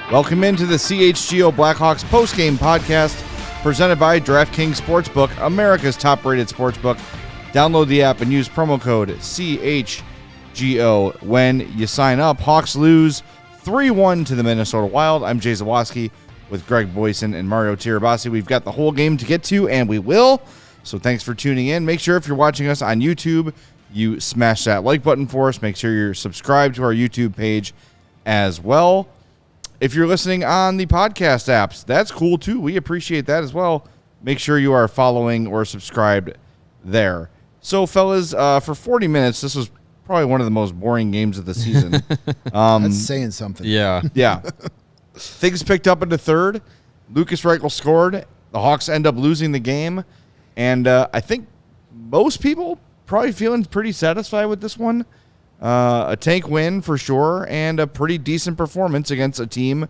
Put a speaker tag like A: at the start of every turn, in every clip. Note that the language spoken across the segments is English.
A: Welcome into the CHGO Blackhawks postgame podcast presented by DraftKings Sportsbook, America's top-rated sportsbook. Download the app and use promo code CHGO when you sign up. Hawks lose 3-1 to the Minnesota Wild. I'm Jay Zawaski with Greg Boysen and Mario Tirabassi. We've got the whole game to get to, and we will. So thanks for tuning in. Make sure if you're watching us on YouTube, you smash that like button for us. Make sure you're subscribed to our YouTube page as well. If you're listening on the podcast apps, that's cool too. We appreciate that as well. Make sure you are following or subscribed there. So, fellas, for 40 minutes, this was probably one of the most boring games of the season.
B: That's saying something.
A: Yeah. Things picked up in the third. Lukas Reichel scored. The Hawks end up losing the game. And I think most people probably feeling pretty satisfied with this one. A tank win for sure, and a pretty decent performance against a team,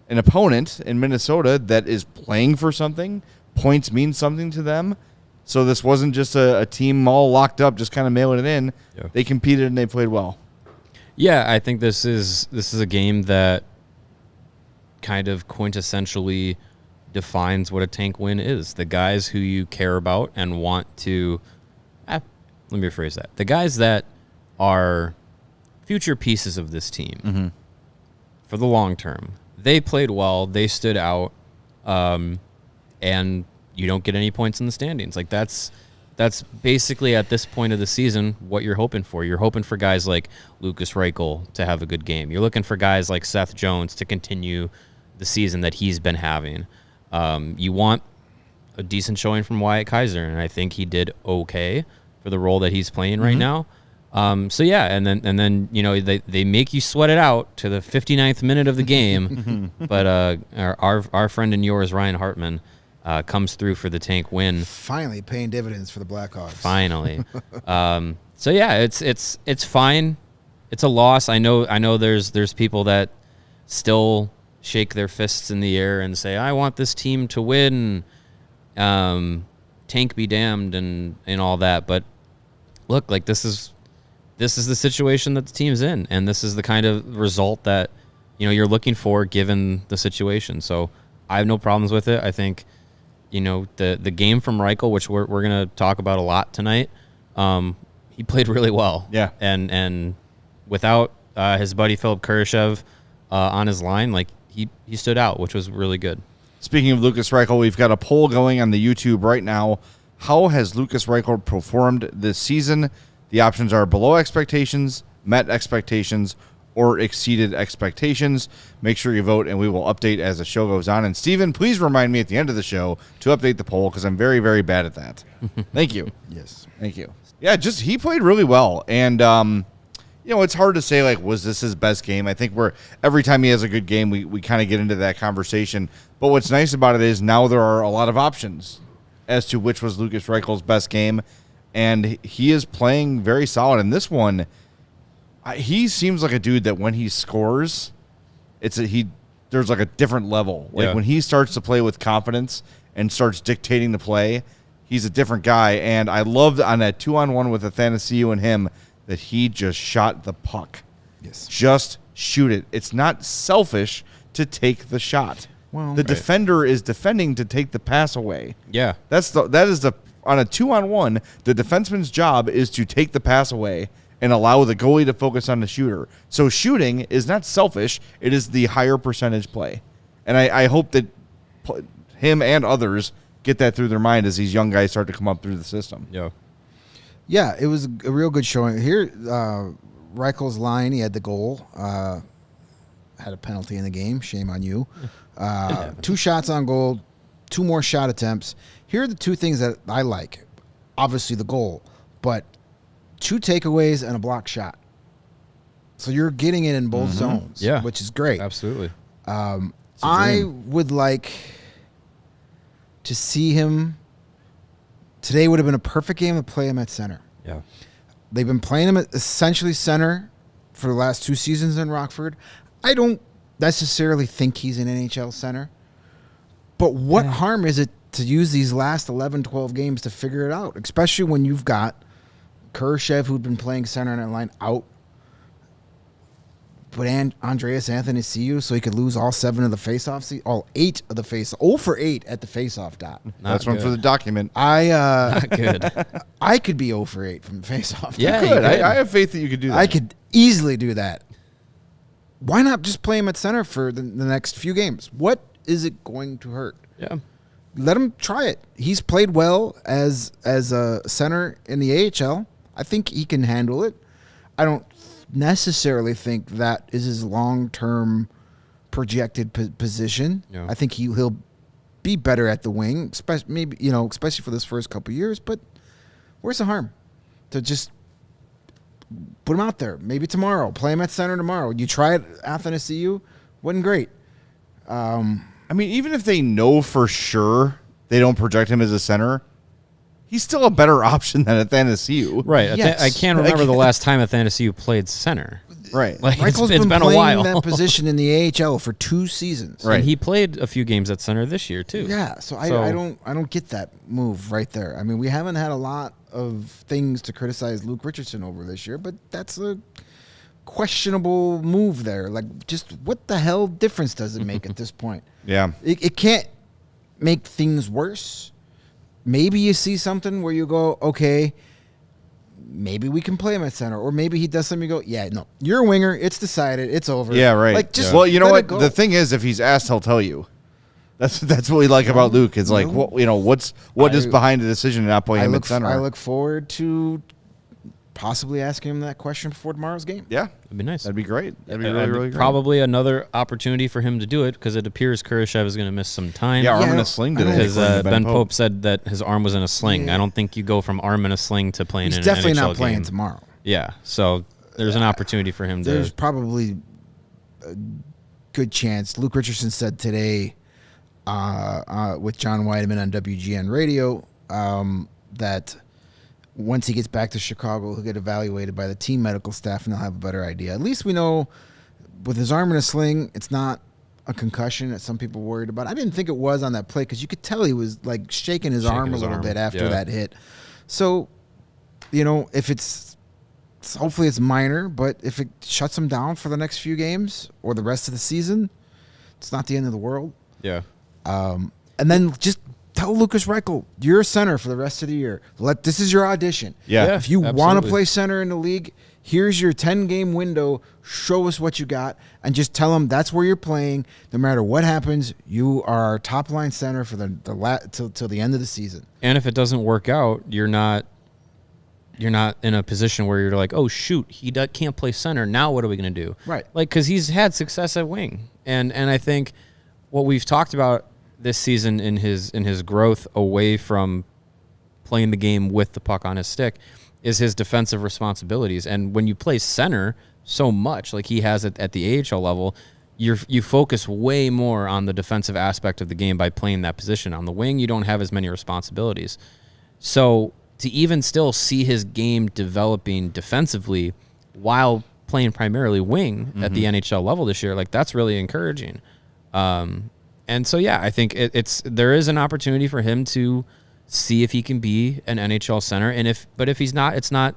A: an opponent in Minnesota that is playing for something. Points mean something to them. So this wasn't just a team all locked up, just kind of mailing it in. Yeah. They competed and they played well.
C: Yeah, I think this is a game that kind of quintessentially defines what a tank win is. The guys who you care about and want to let me rephrase that. The guys that are future pieces of this team for the long term. They played well. They stood out, and you don't get any points in the standings. Like that's basically at this point of the season what you're hoping for. You're hoping for guys like Lukas Reichel to have a good game. You're looking for guys like Seth Jones to continue the season that he's been having. You want a decent showing from Wyatt Kaiser, and I think he did okay for the role that he's playing right now. So yeah, and then you know they make you sweat it out to the 59th minute of the game, but our friend and yours Ryan Hartman comes through for the tank win.
B: Finally paying dividends for the Blackhawks.
C: Finally, so yeah, it's fine. It's a loss. I know. There's people that still shake their fists in the air and say I want this team to win, tank be damned and all that. But look, like this is the situation that the team's in, and this is the kind of result that you're looking for given the situation. So I have no problems with it. I think the game from Reichel, which we're going to talk about a lot tonight, he played really well.
A: Yeah,
C: and without his buddy Philip Kurashev on his line, like he stood out, which was really good.
A: Speaking of Lukas Reichel, we've got a poll going on the YouTube right now. How has Lukas Reichel performed this season? The options are below expectations, met expectations, or exceeded expectations. Make sure you vote, and we will update as the show goes on. And, Steven, please remind me at the end of the show to update the poll because I'm very, very bad at that. Thank you.
B: Yes.
A: Thank you. Yeah, he played really well. And, it's hard to say, like, was this his best game? I think every time he has a good game, we kind of get into that conversation. But what's nice about it is now there are a lot of options as to which was Lukas Reichel's best game. And he is playing very solid. In this one, he seems like a dude that when he scores, there's like a different level. Like when he starts to play with confidence and starts dictating the play, he's a different guy. And I loved on that 2-on-1 with Athanasiou and him that he just shot the puck.
B: Yes.
A: Just shoot it. It's not selfish to take the shot.
B: Well,
A: the defender is defending to take the pass away.
C: Yeah.
A: That is on a 2-on-1, the defenseman's job is to take the pass away and allow the goalie to focus on the shooter. So shooting is not selfish. It is the higher percentage play. And I hope that him and others get that through their mind as these young guys start to come up through the system.
C: Yeah.
B: Yeah, it was a real good showing. Here, Reichel's line, he had the goal. Had a penalty in the game. Shame on you. 2 shots on goal, 2 more shot attempts. Here are the 2 things that I like. Obviously the goal, but 2 takeaways and a block shot. So you're getting it in both zones, which is great.
C: Absolutely.
B: I would like to see him. Today would have been a perfect game to play him at center.
C: Yeah.
B: They've been playing him at essentially center for the last 2 seasons in Rockford. I don't necessarily think he's an NHL center. But what harm is it to use these last 11, 12 games to figure it out, especially when you've got Kurashev, who'd been playing center in that line, out. put Andreas Athanasiou so he could lose all 7 of the faceoffs, all 8 of the face, 0 for 8 at the faceoff dot.
A: That's one for the document.
C: Not good.
B: I could be 0 for 8 from the faceoff.
C: Yeah,
A: Good. I have faith that you could do that.
B: I could easily do that. Why not just play him at center for the next few games? What is it going to hurt?
C: Yeah.
B: Let him try it. He's played well as a center in the AHL. I think he can handle it. I don't necessarily think that is his long-term projected position.
C: Yeah.
B: I think he'll be better at the wing, especially for this first couple of years. But where's the harm to just put him out there? Maybe tomorrow, play him at center tomorrow. You try it, Athanasiou, wasn't great.
A: I mean, even if they know for sure they don't project him as a center, he's still a better option than Athanasiou.
C: Right.
B: Yes.
C: I can't remember the last time Athanasiou played center.
A: Right.
C: Like
B: Reichel's
C: it's been a
B: playing
C: while.
B: that position in the AHL for 2 seasons.
A: Right.
C: And he played a few games at center this year too.
B: Yeah, so I don't get that move right there. I mean, we haven't had a lot of things to criticize Luke Richardson over this year, but that's a questionable move there. Like, just what the hell difference does it make at this point?
A: Yeah.
B: It can't make things worse. Maybe you see something where you go, okay, maybe we can play him at center, or maybe he does something. You go, yeah, no, you're a winger. It's decided. It's over.
A: Yeah, right.
B: Like, just
A: Well, you know
B: let
A: what?
B: it go.
A: The thing is, if he's asked, he'll tell you. That's what we like about Luke. Is like, what is behind the decision to not play him at center?
B: I look forward to possibly asking him that question before tomorrow's game.
A: Yeah,
C: That'd be nice.
A: that'd be great. That'd be really, really great.
C: Probably another opportunity for him to do it because it appears Kurashev is going to miss some time.
A: Yeah, arm
B: Yeah,
A: in
B: I
A: a sling
B: don't-
A: today.
C: Because
A: according to
C: Ben Pope said that his arm was in a sling. I don't think you go from arm in a sling to playing
B: He's
C: in
B: definitely
C: an NHL
B: not playing
C: game.
B: tomorrow.
C: Yeah, so there's an opportunity for him
B: There's
C: to.
B: probably a good chance. Luke Richardson said today with John Weideman on WGN Radio that once he gets back to Chicago, he'll get evaluated by the team medical staff and they'll have a better idea. At least we know with his arm in a sling, it's not a concussion that some people worried about. I didn't think it was on that play because you could tell he was like shaking his arm a little bit after that hit. So, if it's hopefully it's minor, but if it shuts him down for the next few games or the rest of the season, it's not the end of the world.
C: Yeah.
B: And then just tell Lukas Reichel, you're a center for the rest of the year. This is your audition.
A: Yeah.
B: If you want to
C: absolutely.
B: play center in the league, here's your 10-game window. Show us what you got, and just tell them that's where you're playing. No matter what happens, you are our top-line center for till the end of the season.
C: And if it doesn't work out, you're not in a position where you're like, oh shoot, he can't play center. Now what are we going to do?
B: Right.
C: Like, because he's had success at wing, and I think what we've talked about this season in his growth away from playing the game with the puck on his stick is his defensive responsibilities. And when you play center so much, like he has it at the AHL level, you focus way more on the defensive aspect of the game by playing that position. On the wing, you don't have as many responsibilities. So to even still see his game developing defensively while playing primarily wing at the NHL level this year, like that's really encouraging. And so, yeah, I think there is an opportunity for him to see if he can be an NHL center. But if he's not, it's not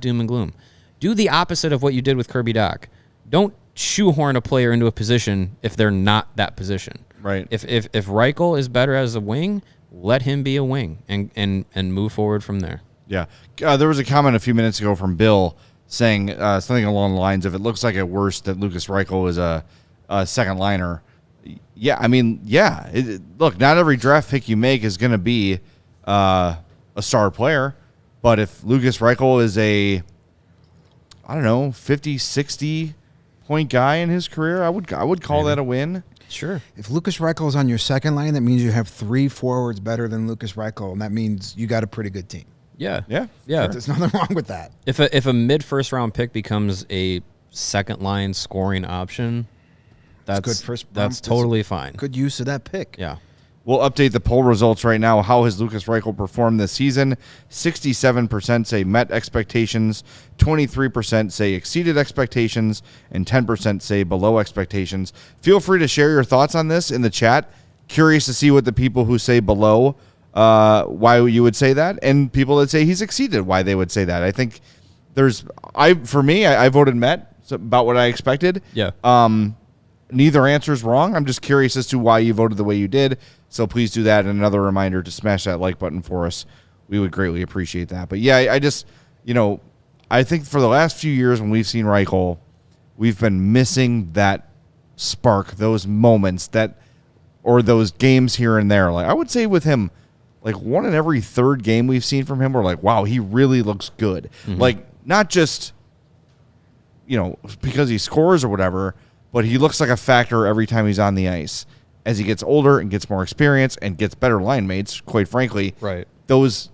C: doom and gloom. Do the opposite of what you did with Kirby Dach. Don't shoehorn a player into a position if they're not that position.
A: Right.
C: If Reichel is better as a wing, let him be a wing and move forward from there.
A: Yeah. There was a comment a few minutes ago from Bill saying something along the lines of, it looks like at worst that Lukas Reichel is a second liner. Yeah, I mean, yeah. Look, not every draft pick you make is going to be a star player, but if Lukas Reichel is a, I don't know, 50, 60 point guy in his career, I would call that a win.
C: Sure.
B: If Lukas Reichel is on your second line, that means you have 3 forwards better than Lukas Reichel, and that means you got a pretty good team.
C: Yeah.
A: Yeah.
C: Yeah.
B: There's nothing wrong with that.
C: If a mid first round pick becomes a second line scoring option, that's
B: good first round.
C: that's totally fine.
B: Good use of that pick.
C: Yeah.
A: We'll update the poll results right now. How has Lukas Reichel performed this season? 67% say met expectations, 23% say exceeded expectations, and 10% say below expectations. Feel free to share your thoughts on this in the chat. Curious to see what the people who say below, why you would say that, and people that say he's exceeded, why they would say that. I think I voted met. about what I expected.
C: Yeah.
A: Neither answer is wrong. I'm just curious as to why you voted the way you did. So please do that. And another reminder to smash that like button for us. We would greatly appreciate that. But yeah, I just, I think for the last few years when we've seen Reichel, we've been missing that spark, those moments or those games here and there. Like I would say with him, like one in every third game we've seen from him, we're like, wow, he really looks good. Mm-hmm. Like not just, because he scores or whatever, but he looks like a factor every time he's on the ice. As he gets older and gets more experience and gets better line mates, quite frankly,
C: right.
A: Those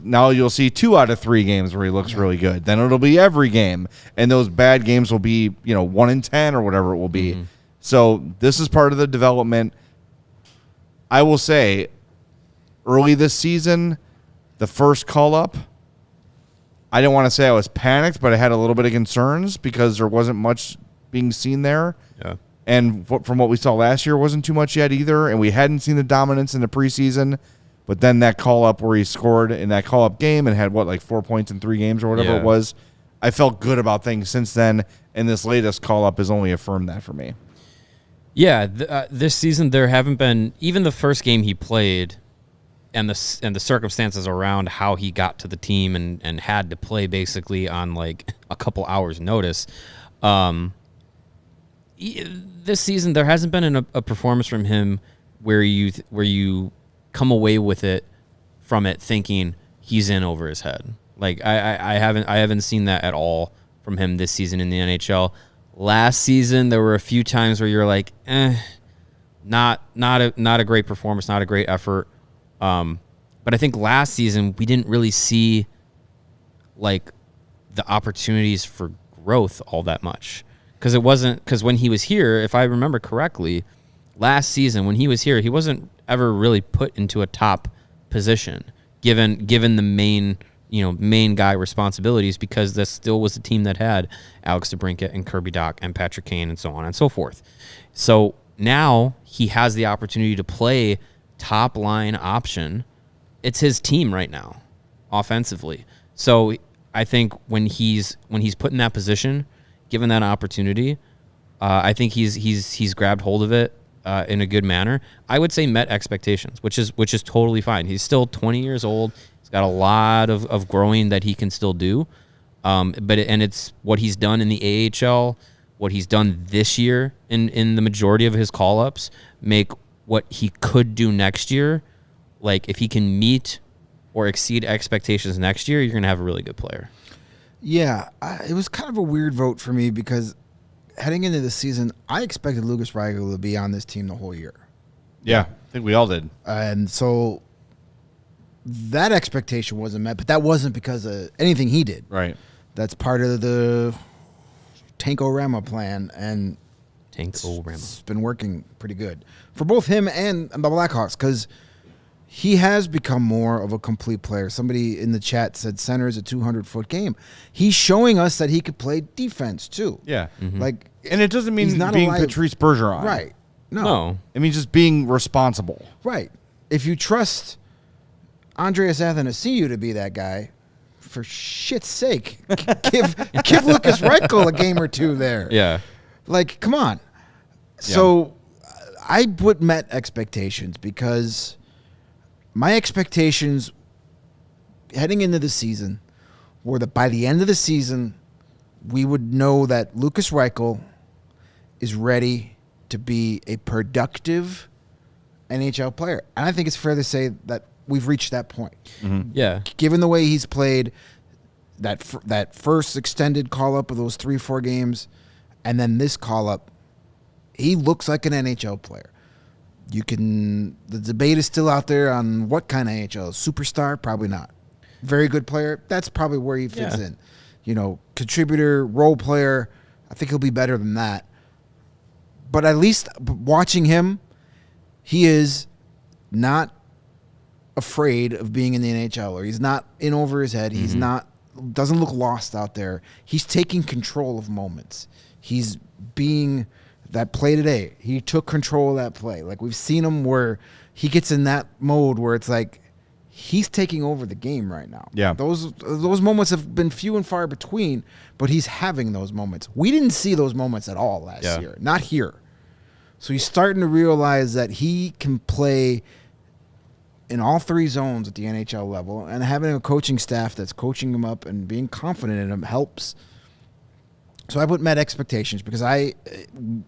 A: now you'll see 2 out of 3 games where he looks really good. Then it'll be every game, and those bad games will be 1 in 10 or whatever it will be. Mm-hmm. So this is part of the development. I will say, early this season, the first call up, I didn't want to say I was panicked, but I had a little bit of concerns because there wasn't much being seen there.
C: Yeah.
A: And from what we saw last year, wasn't too much yet either. And we hadn't seen the dominance in the preseason. But then that call-up where he scored in that call-up game and had, 4 points in 3 games or whatever it was, I felt good about things since then. And this latest call-up has only affirmed that for me.
C: Yeah, this season there haven't been, even the first game he played and the circumstances around how he got to the team and had to play basically on a couple hours notice. This season there hasn't been a performance from him where you come away with it from it thinking he's in over his head. Like I haven't seen that at all from him this season in the NHL. Last season there were a few times where you're like, not a great performance, not a great effort. But I think last season we didn't really see the opportunities for growth all that much. Because when he was here, if I remember correctly, last season when he was here, he wasn't ever really put into a top position, given the main guy responsibilities, because this still was a team that had Alex DeBrincat and Kirby Dach and Patrick Kane and so on and so forth. So now he has the opportunity to play top line option. It's his team right now, offensively. So I think when he's put in that position, given that opportunity, I think he's grabbed hold of it in a good manner. I would say met expectations, which is totally fine. He's still 20 years old. He's got a lot of growing that he can still do. But it's what he's done in the AHL, what he's done this year in the majority of his call-ups, make what he could do next year. Like if he can meet or exceed expectations next year, you're going to have a really good player.
B: Yeah, it was kind of a weird vote for me because heading into the season, I expected Lukas Reichel to be on this team the whole year.
A: Yeah, I think we all did.
B: And so that expectation wasn't met, but that wasn't because of anything he did.
A: Right.
B: That's part of the Tankorama plan, and it's been working pretty good for both him and the Blackhawks because he has become more of a complete player. Somebody in the chat said center is a 200-foot game. He's showing us that he could play defense too.
A: Yeah.
C: Mm-hmm.
A: And it doesn't mean being Patrice Bergeron.
B: Right. No.
A: It means just being responsible.
B: Right. If you trust Andreas Athanasiou to be that guy, for shit's sake, give Lukas Reichel a game or two there.
C: Yeah.
B: Come on. So I would met expectations because my expectations heading into the season were that by the end of the season, we would know that Lukas Reichel is ready to be a productive NHL player. And I think it's fair to say that we've reached that point.
C: Mm-hmm. Yeah.
B: Given the way he's played, that first extended call-up of those 3-4 games, and then this call-up, he looks like an NHL player. The debate is still out there on what kind of NHL. Superstar? Probably not. Very good player? That's probably where he fits in. Contributor, role player, I think he'll be better than that. But at least watching him, he is not afraid of being in the NHL, or he's not in over his head. He's doesn't look lost out there. He's taking control of moments. He's being that play today. He took control of that play. We've seen him where he gets in that mode where it's like he's taking over the game right now.
A: Yeah.
B: Those moments have been few and far between, but he's having those moments. We didn't see those moments at all last year. Not here. So he's starting to realize that he can play in all three zones at the NHL level, and having a coaching staff that's coaching him up and being confident in him helps. So I would met expectations because I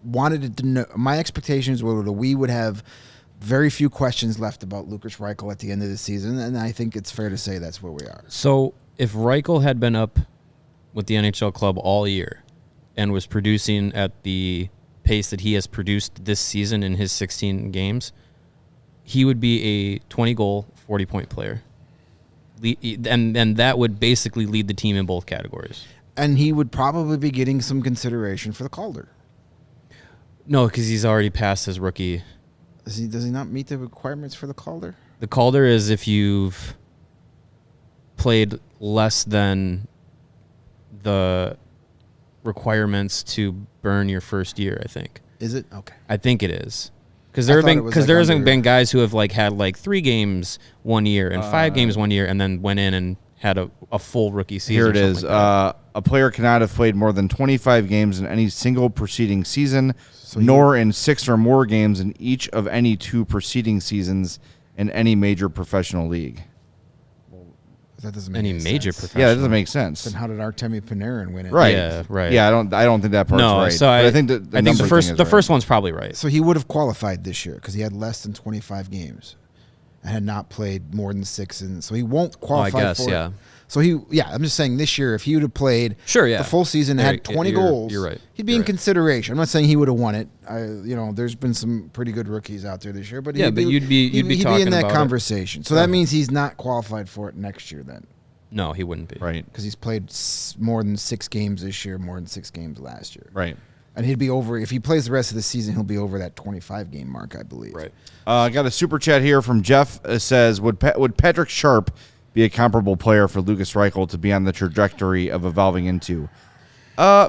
B: wanted to know. My expectations were that we would have very few questions left about Lukas Reichel at the end of the season, and I think it's fair to say that's where we are.
C: So if Reichel had been up with the NHL club all year and was producing at the pace that he has produced this season in his 16 games, he would be a 20-goal, 40-point player. And that would basically lead the team in both categories.
B: And he would probably be getting some consideration for the Calder.
C: No, because he's already passed his rookie.
B: Does he not meet the requirements for the Calder?
C: The Calder is if you've played less than the requirements to burn your first year, I think.
B: Is it? Okay.
C: I think it is. Because there hasn't been guys who have had 3 games 1 year and 5 games 1 year and then went in and had a full rookie season.
A: Here it is. A player cannot have played more than 25 games in any single preceding season, nor in 6 or more games in each of any 2 preceding seasons in any major professional league.
B: That doesn't make
C: any
B: any
C: major
B: sense.
C: professional.
A: Yeah, that doesn't make sense.
B: Then how did Artemi Panarin win it?
A: Right.
C: Yeah, right.
A: Yeah, I don't think that part's
C: No,
A: right.
C: so
A: But
C: I
A: I think
C: the first one's probably right.
B: So he would have qualified this year because he had less than 25 games and had not played more than 6. And so he won't qualify
C: I guess,
B: for
C: yeah.
B: it. So I'm just saying this year, if he would have played the full season and had 20 goals,
C: you're right.
B: he'd be in consideration. I'm not saying he would have won it. There's been some pretty good rookies out there this year, but
C: you'd be talking
B: in that
C: about
B: conversation. So that means he's not qualified for it next year then.
C: No, he wouldn't be.
A: Right.
B: Because he's played more than 6 games this year, more than 6 games last year.
A: Right.
B: And he'd be over, if he plays the rest of the season, he'll be over that 25-game mark, I believe.
C: Right.
A: I got a super chat here from Jeff. It says, would Patrick Sharp be a comparable player for Lukas Reichel to be on the trajectory of evolving into?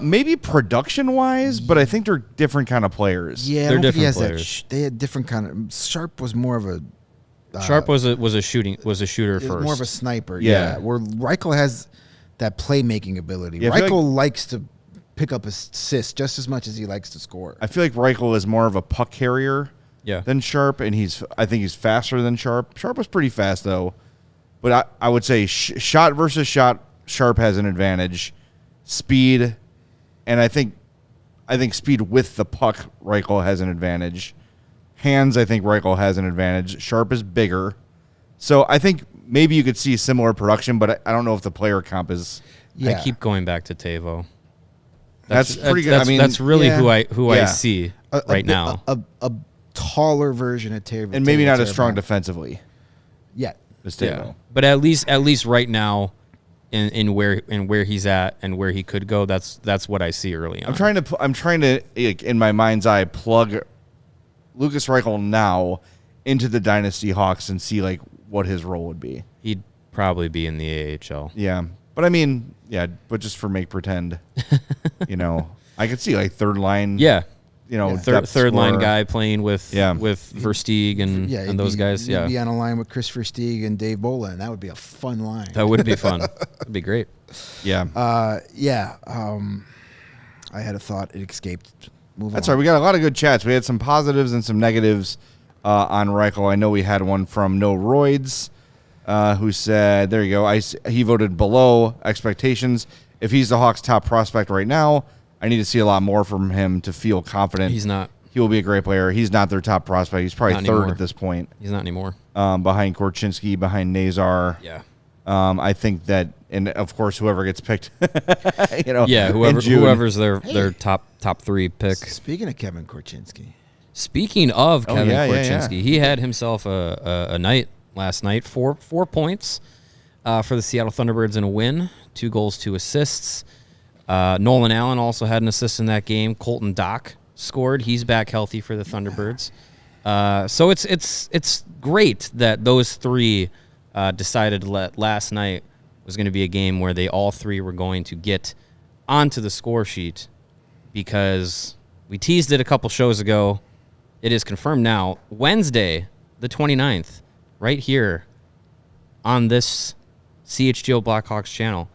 A: Maybe production-wise, but I think they're different kind of players.
B: Yeah,
C: They're
B: I don't think he
C: different
B: has
C: players.
B: they had different kind of. Sharp was more of a.
C: Sharp was a shooter
B: He was
C: first.
B: more of a sniper.
A: Yeah.
B: Where Reichel has that playmaking ability.
A: Yeah, I feel
B: Reichel likes to pick up assists just as much as he likes to score.
A: I feel like Reichel is more of a puck carrier than Sharp, and I think he's faster than Sharp. Sharp was pretty fast, though. But I would say shot versus shot, Sharp has an advantage. Speed, and I think speed with the puck, Reichel has an advantage. Hands, I think Reichel has an advantage. Sharp is bigger. So I think maybe you could see similar production, but I don't know if the player comp is...
B: Yeah.
C: I keep going back to Tavo.
A: That's pretty good.
C: That's really
B: Yeah.
C: who I see right now.
B: A taller version of Tavo.
A: And maybe not as strong defensively
B: yet.
A: as Tavo.
C: But at least right now, in where he's at and where he could go, that's what I see early on.
A: I'm trying to in my mind's eye plug Lukas Reichel now into the Dynasty Hawks and see what his role would be.
C: He'd probably be in the AHL.
A: Yeah, but I mean, but just for make pretend, I could see third line.
C: Yeah.
A: Third
C: line guy playing with Versteeg and those guys.
B: You'd be on a line with Chris Versteeg and Dave Bolin. That would be a fun line.
C: That would be fun. That'd be great.
A: Yeah.
B: I had a thought. It escaped. Move
A: That's
B: on.
A: right. We got a lot of good chats. We had some positives and some negatives on Reichel. I know we had one from No Roids who said, there you go, he voted below expectations. If he's the Hawks' top prospect right now, I need to see a lot more from him to feel confident.
C: He's not.
A: He will be a great player. He's not their top prospect. He's probably
C: Not
A: third
C: anymore.
A: at this point.
C: He's not anymore.
A: Behind Korchinski, behind Nazar.
C: Yeah.
A: I think that, and of course, whoever gets picked,
C: Yeah,
A: in June.
C: whoever's their top 3 pick.
B: Speaking of Kevin Korchinski.
C: Speaking of Kevin
A: yeah,
C: Korchinski, he had himself a night last night. 4 points for the Seattle Thunderbirds in a win. 2 goals, 2 assists. Nolan Allen also had an assist in that game. Colton Dock scored. He's back healthy for the Thunderbirds. So it's great that those 3 decided last night was going to be a game where they all 3 were going to get onto the score sheet, because we teased it a couple shows ago. It is confirmed now. Wednesday, the 29th, right here on this CHGO Blackhawks channel.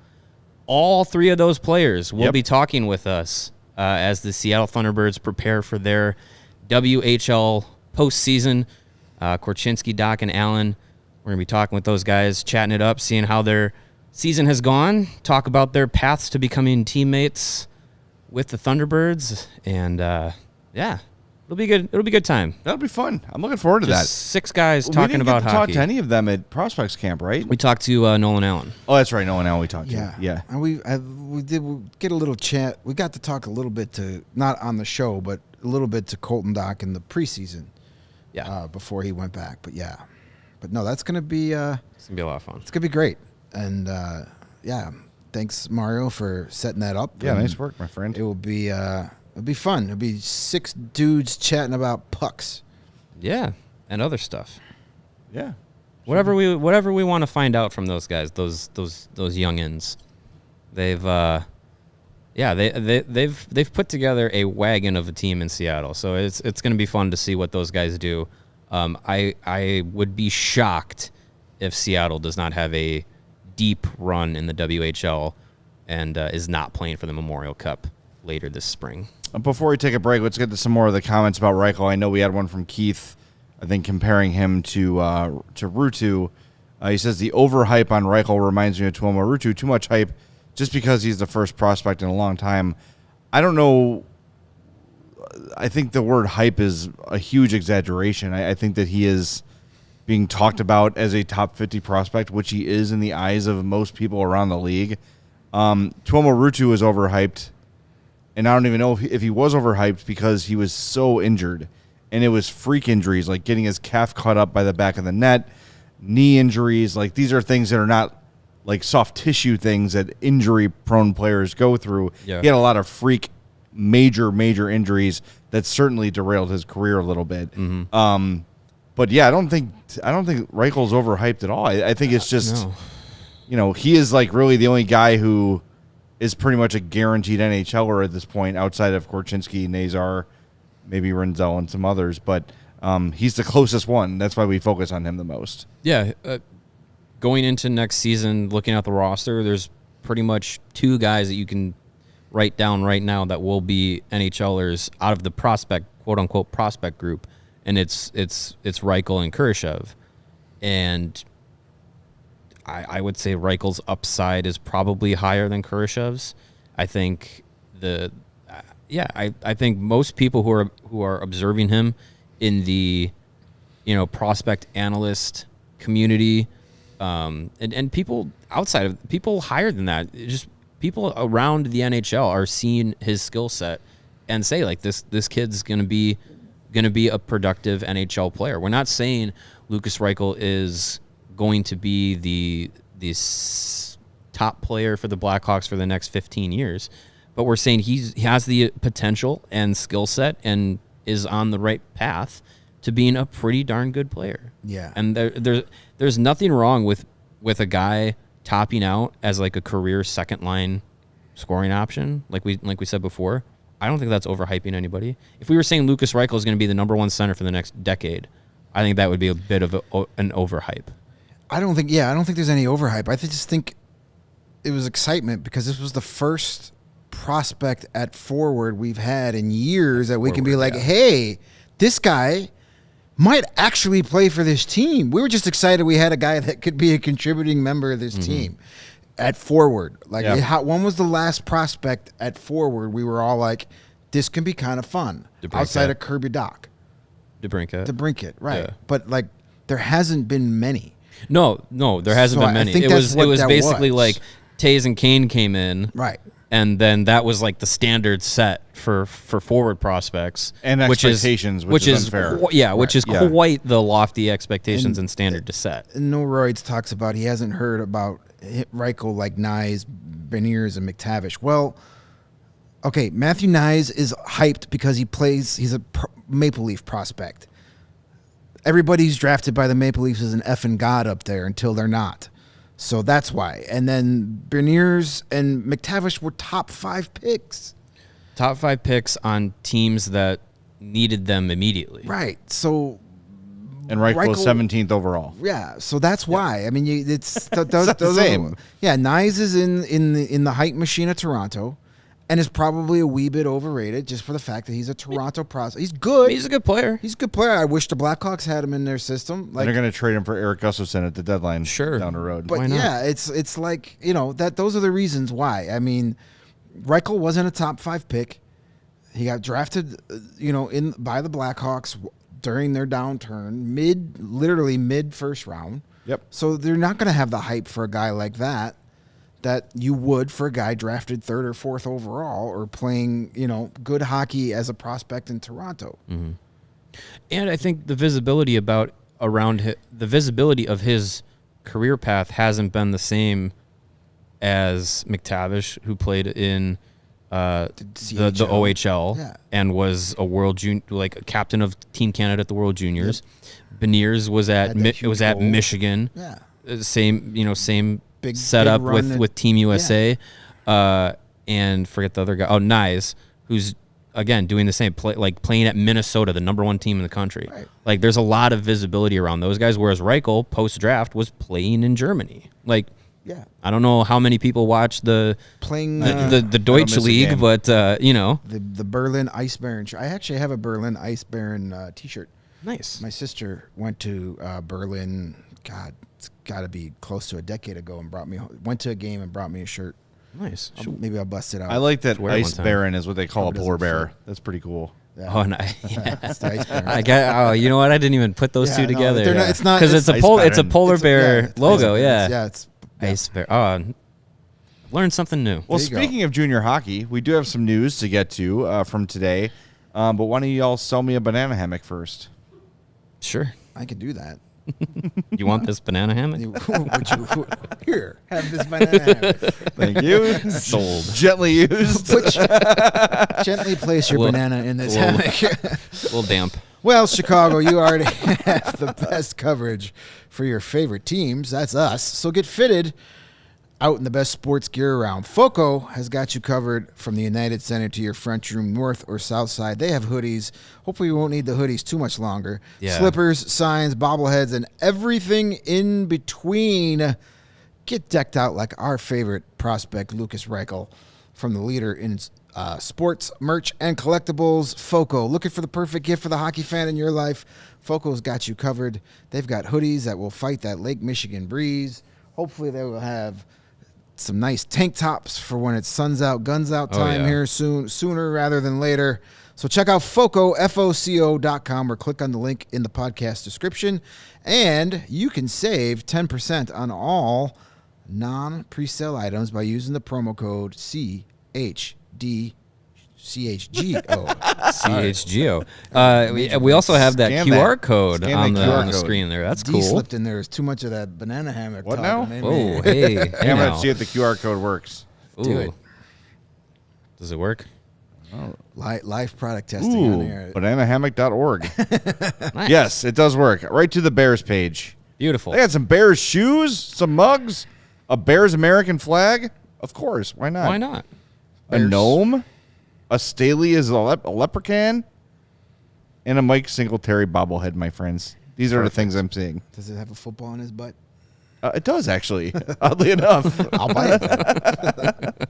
C: All 3 of those players will be talking with us as the Seattle Thunderbirds prepare for their WHL postseason. Korchinski, Doc, and Allen, we're going to be talking with those guys, chatting it up, seeing how their season has gone, talk about their paths to becoming teammates with the Thunderbirds, and it'll be good. It'll be a good time.
A: That'll be fun. I'm looking forward to that.
C: 6 guys talking about hockey.
A: We didn't get to talk to any of them at Prospects Camp, right?
C: We talked to Nolan Allen.
A: Oh, that's right. Nolan Allen we talked
B: Yeah.
A: to. Yeah.
B: And we did get a little chat. We got to talk a little bit to, not on the show, but a little bit to Colton Doc in the preseason.
C: Yeah.
B: Before he went back. But yeah. But no, that's going to be...
C: it's going to be a lot of fun.
B: It's going to be great. And thanks, Mario, for setting that up.
A: Yeah,
B: and
A: nice work, my friend.
B: It will be... It'll be fun. It'll be 6 dudes chatting about pucks.
C: Yeah, and other stuff.
A: Yeah.
C: Whatever we want to find out from those guys, those youngins. They've they've put together a wagon of a team in Seattle. So it's going to be fun to see what those guys do. I would be shocked if Seattle does not have a deep run in the WHL and is not playing for the Memorial Cup later this spring.
A: Before we take a break, let's get to some more of the comments about Reichel. I know we had one from Keith, I think, comparing him to Ruutu. He says the overhype on Reichel reminds me of Tuomo Ruutu. Too much hype just because he's the first prospect in a long time. I don't know. I think the word hype is a huge exaggeration. I think that he is being talked about as a top 50 prospect, which he is in the eyes of most people around the league. Tuomo Ruutu is overhyped. And I don't even know if he was overhyped because he was so injured. And it was freak injuries, like getting his calf cut up by the back of the net, knee injuries. Like, these are things that are not like soft tissue things that injury-prone players go through.
C: Yeah.
A: He had a lot of freak, major injuries that certainly derailed his career a little bit.
C: Mm-hmm.
A: But yeah, I don't think Reichel's overhyped at all. I think it's just, he is like really the only guy who is pretty much a guaranteed NHLer at this point, outside of Korchinski, Nazar, maybe Renzel, and some others. But he's the closest one. That's why we focus on him the most.
C: Yeah. Going into next season, looking at the roster, there's pretty much 2 guys that you can write down right now that will be NHLers out of the prospect, quote unquote, prospect group, and it's Reichel and Kurashev. And I would say Reichel's upside is probably higher than Kurashev's. I think I think most people who are observing him in the prospect analyst community, and people outside of people higher than that, just people around the NHL are seeing his skill set and say like this kid's gonna be a productive NHL player. We're not saying Lukas Reichel is going to be the top player for the Blackhawks for the next 15 years, but we're saying he has the potential and skill set and is on the right path to being a pretty darn good player.
B: Yeah.
C: And there's nothing wrong with a guy topping out as like a career second line scoring option, like we said before. I don't think that's overhyping anybody. If we were saying Lukas Reichel is going to be the number 1 center for the next decade, I think that would be a bit of an overhype.
B: I don't think there's any overhype. I just think it was excitement because this was the first prospect at forward we've had in years that we can be like, hey, this guy might actually play for this team. We were just excited we had a guy that could be a contributing member of this team at forward. Like, when was the last prospect at forward we were all like, this can be kind of fun outside of Kirby Doc? DeBrincat, right. Yeah. But, like, there hasn't been many.
C: No, there hasn't been many. It was basically like Taze and Kane came in.
B: Right.
C: And then that was like the standard set for forward prospects.
A: And expectations, which is unfair.
C: Which is quite the lofty expectations and standard to set.
B: Norroids talks about he hasn't heard about Reichel like Nyes, Beniers, and McTavish. Well, okay, Matthew Nyes is hyped because he's a Maple Leaf prospect. Everybody's drafted by the Maple Leafs as an effing god up there until they're not. So that's why. And then Beniers and McTavish were top 5 picks.
C: Top 5 picks on teams that needed them immediately.
B: Right. So
A: And Reichel was 17th overall.
B: Yeah, so that's why. I mean, it's those
A: not the same.
B: Yeah, Nyes is in the hype machine of Toronto, and is probably a wee bit overrated just for the fact that he's a Toronto prospect. He's good.
C: He's a good player.
B: He's a good player. I wish the Blackhawks had him in their system.
A: Like, they're going to trade him for Eric Gustafsson at the deadline down the road.
B: But yeah, it's like, that those are the reasons why. I mean, Reichel wasn't a top 5 pick. He got drafted, by the Blackhawks during their downturn, literally mid first round.
A: Yep.
B: So they're not going to have the hype for a guy like that you would for a guy drafted 3rd or 4th overall or playing, good hockey as a prospect in Toronto.
C: Mm-hmm. And I think the visibility of his career path hasn't been the same as McTavish, who played in the OHL and was a captain of Team Canada at the World Juniors. Yep. Beniers was at Michigan.
B: Yeah.
C: Same
B: big
C: setup
B: big
C: with Team USA. And forget the other guy. Oh, Nyes, who's again doing the same playing at Minnesota, the number 1 team in the country.
B: Right.
C: Like there's a lot of visibility around those guys, whereas Reichel post draft was playing in Germany.
B: Yeah,
C: I don't know how many people watch the Deutsche League, but
B: the Berlin Ice Baron. I actually have a Berlin Ice Baron T-shirt.
C: Nice.
B: My sister went to Berlin. God, it's got to be close to a decade ago, and went to a game and brought me a shirt.
C: Nice.
B: Maybe I'll bust it out.
A: I like that Ice Baron is what they call a polar bear. That's pretty cool.
C: Yeah. Oh, nice. Yeah.
B: It's the Ice Baron.
C: You know what? I didn't even put those two together.
B: It's not
C: because it's a polar bear logo.
B: It's
C: Ice Bear. Oh, learned something new.
A: Well, speaking of junior hockey, we do have some news to get to from today. But why don't y'all sell me a banana hammock first?
C: Sure.
B: I could do that.
C: You want this banana hammock?
B: Here, have this banana hammock.
A: Thank you. Sold. Gently used.
B: Gently place your banana in this hammock.
C: A little damp.
B: Well, Chicago, you already have the best coverage for your favorite teams. That's us. So get fitted out in the best sports gear around. Foco has got you covered from the United Center to your French Room, north or south side. They have hoodies. Hopefully you won't need the hoodies too much longer.
C: Yeah.
B: Slippers, signs, bobbleheads, and everything in between. Get decked out like our favorite prospect, Lukas Reichel, from the leader in sports, merch, and collectibles, Foco. Looking for the perfect gift for the hockey fan in your life? Foco's got you covered. They've got hoodies that will fight that Lake Michigan breeze. Hopefully they will have some nice tank tops for when it's sun's out, guns out time here sooner rather than later. So check out Foco, FOCO.com, or click on the link in the podcast description, and you can save 10% on all non-presale items by using the promo code CHGO.
C: We also have that
A: Scan
C: QR
A: that.
C: code
A: Scan
C: on
A: that
C: the
A: QR code.
C: screen there. That's
B: D
C: cool.
B: slipped in there. There's too much of that banana hammock.
A: What
B: talk.
A: now?
C: Oh, hey.
A: I'm going to see if the QR code works.
C: Do it. Does it work?
B: Live product testing on there.
A: Bananahammock.org.
C: Nice.
A: Yes, it does work. Right to the Bears page.
C: Beautiful.
A: They got some Bears shoes, some mugs, a Bears American flag. Of course. Why not?
C: Why not?
A: A gnome, a Staley is a leprechaun, and a Mike Singletary bobblehead, my friends. These are the things I'm seeing.
B: Does it have a football in his butt?
A: It does, actually, oddly enough.
B: I'll buy it.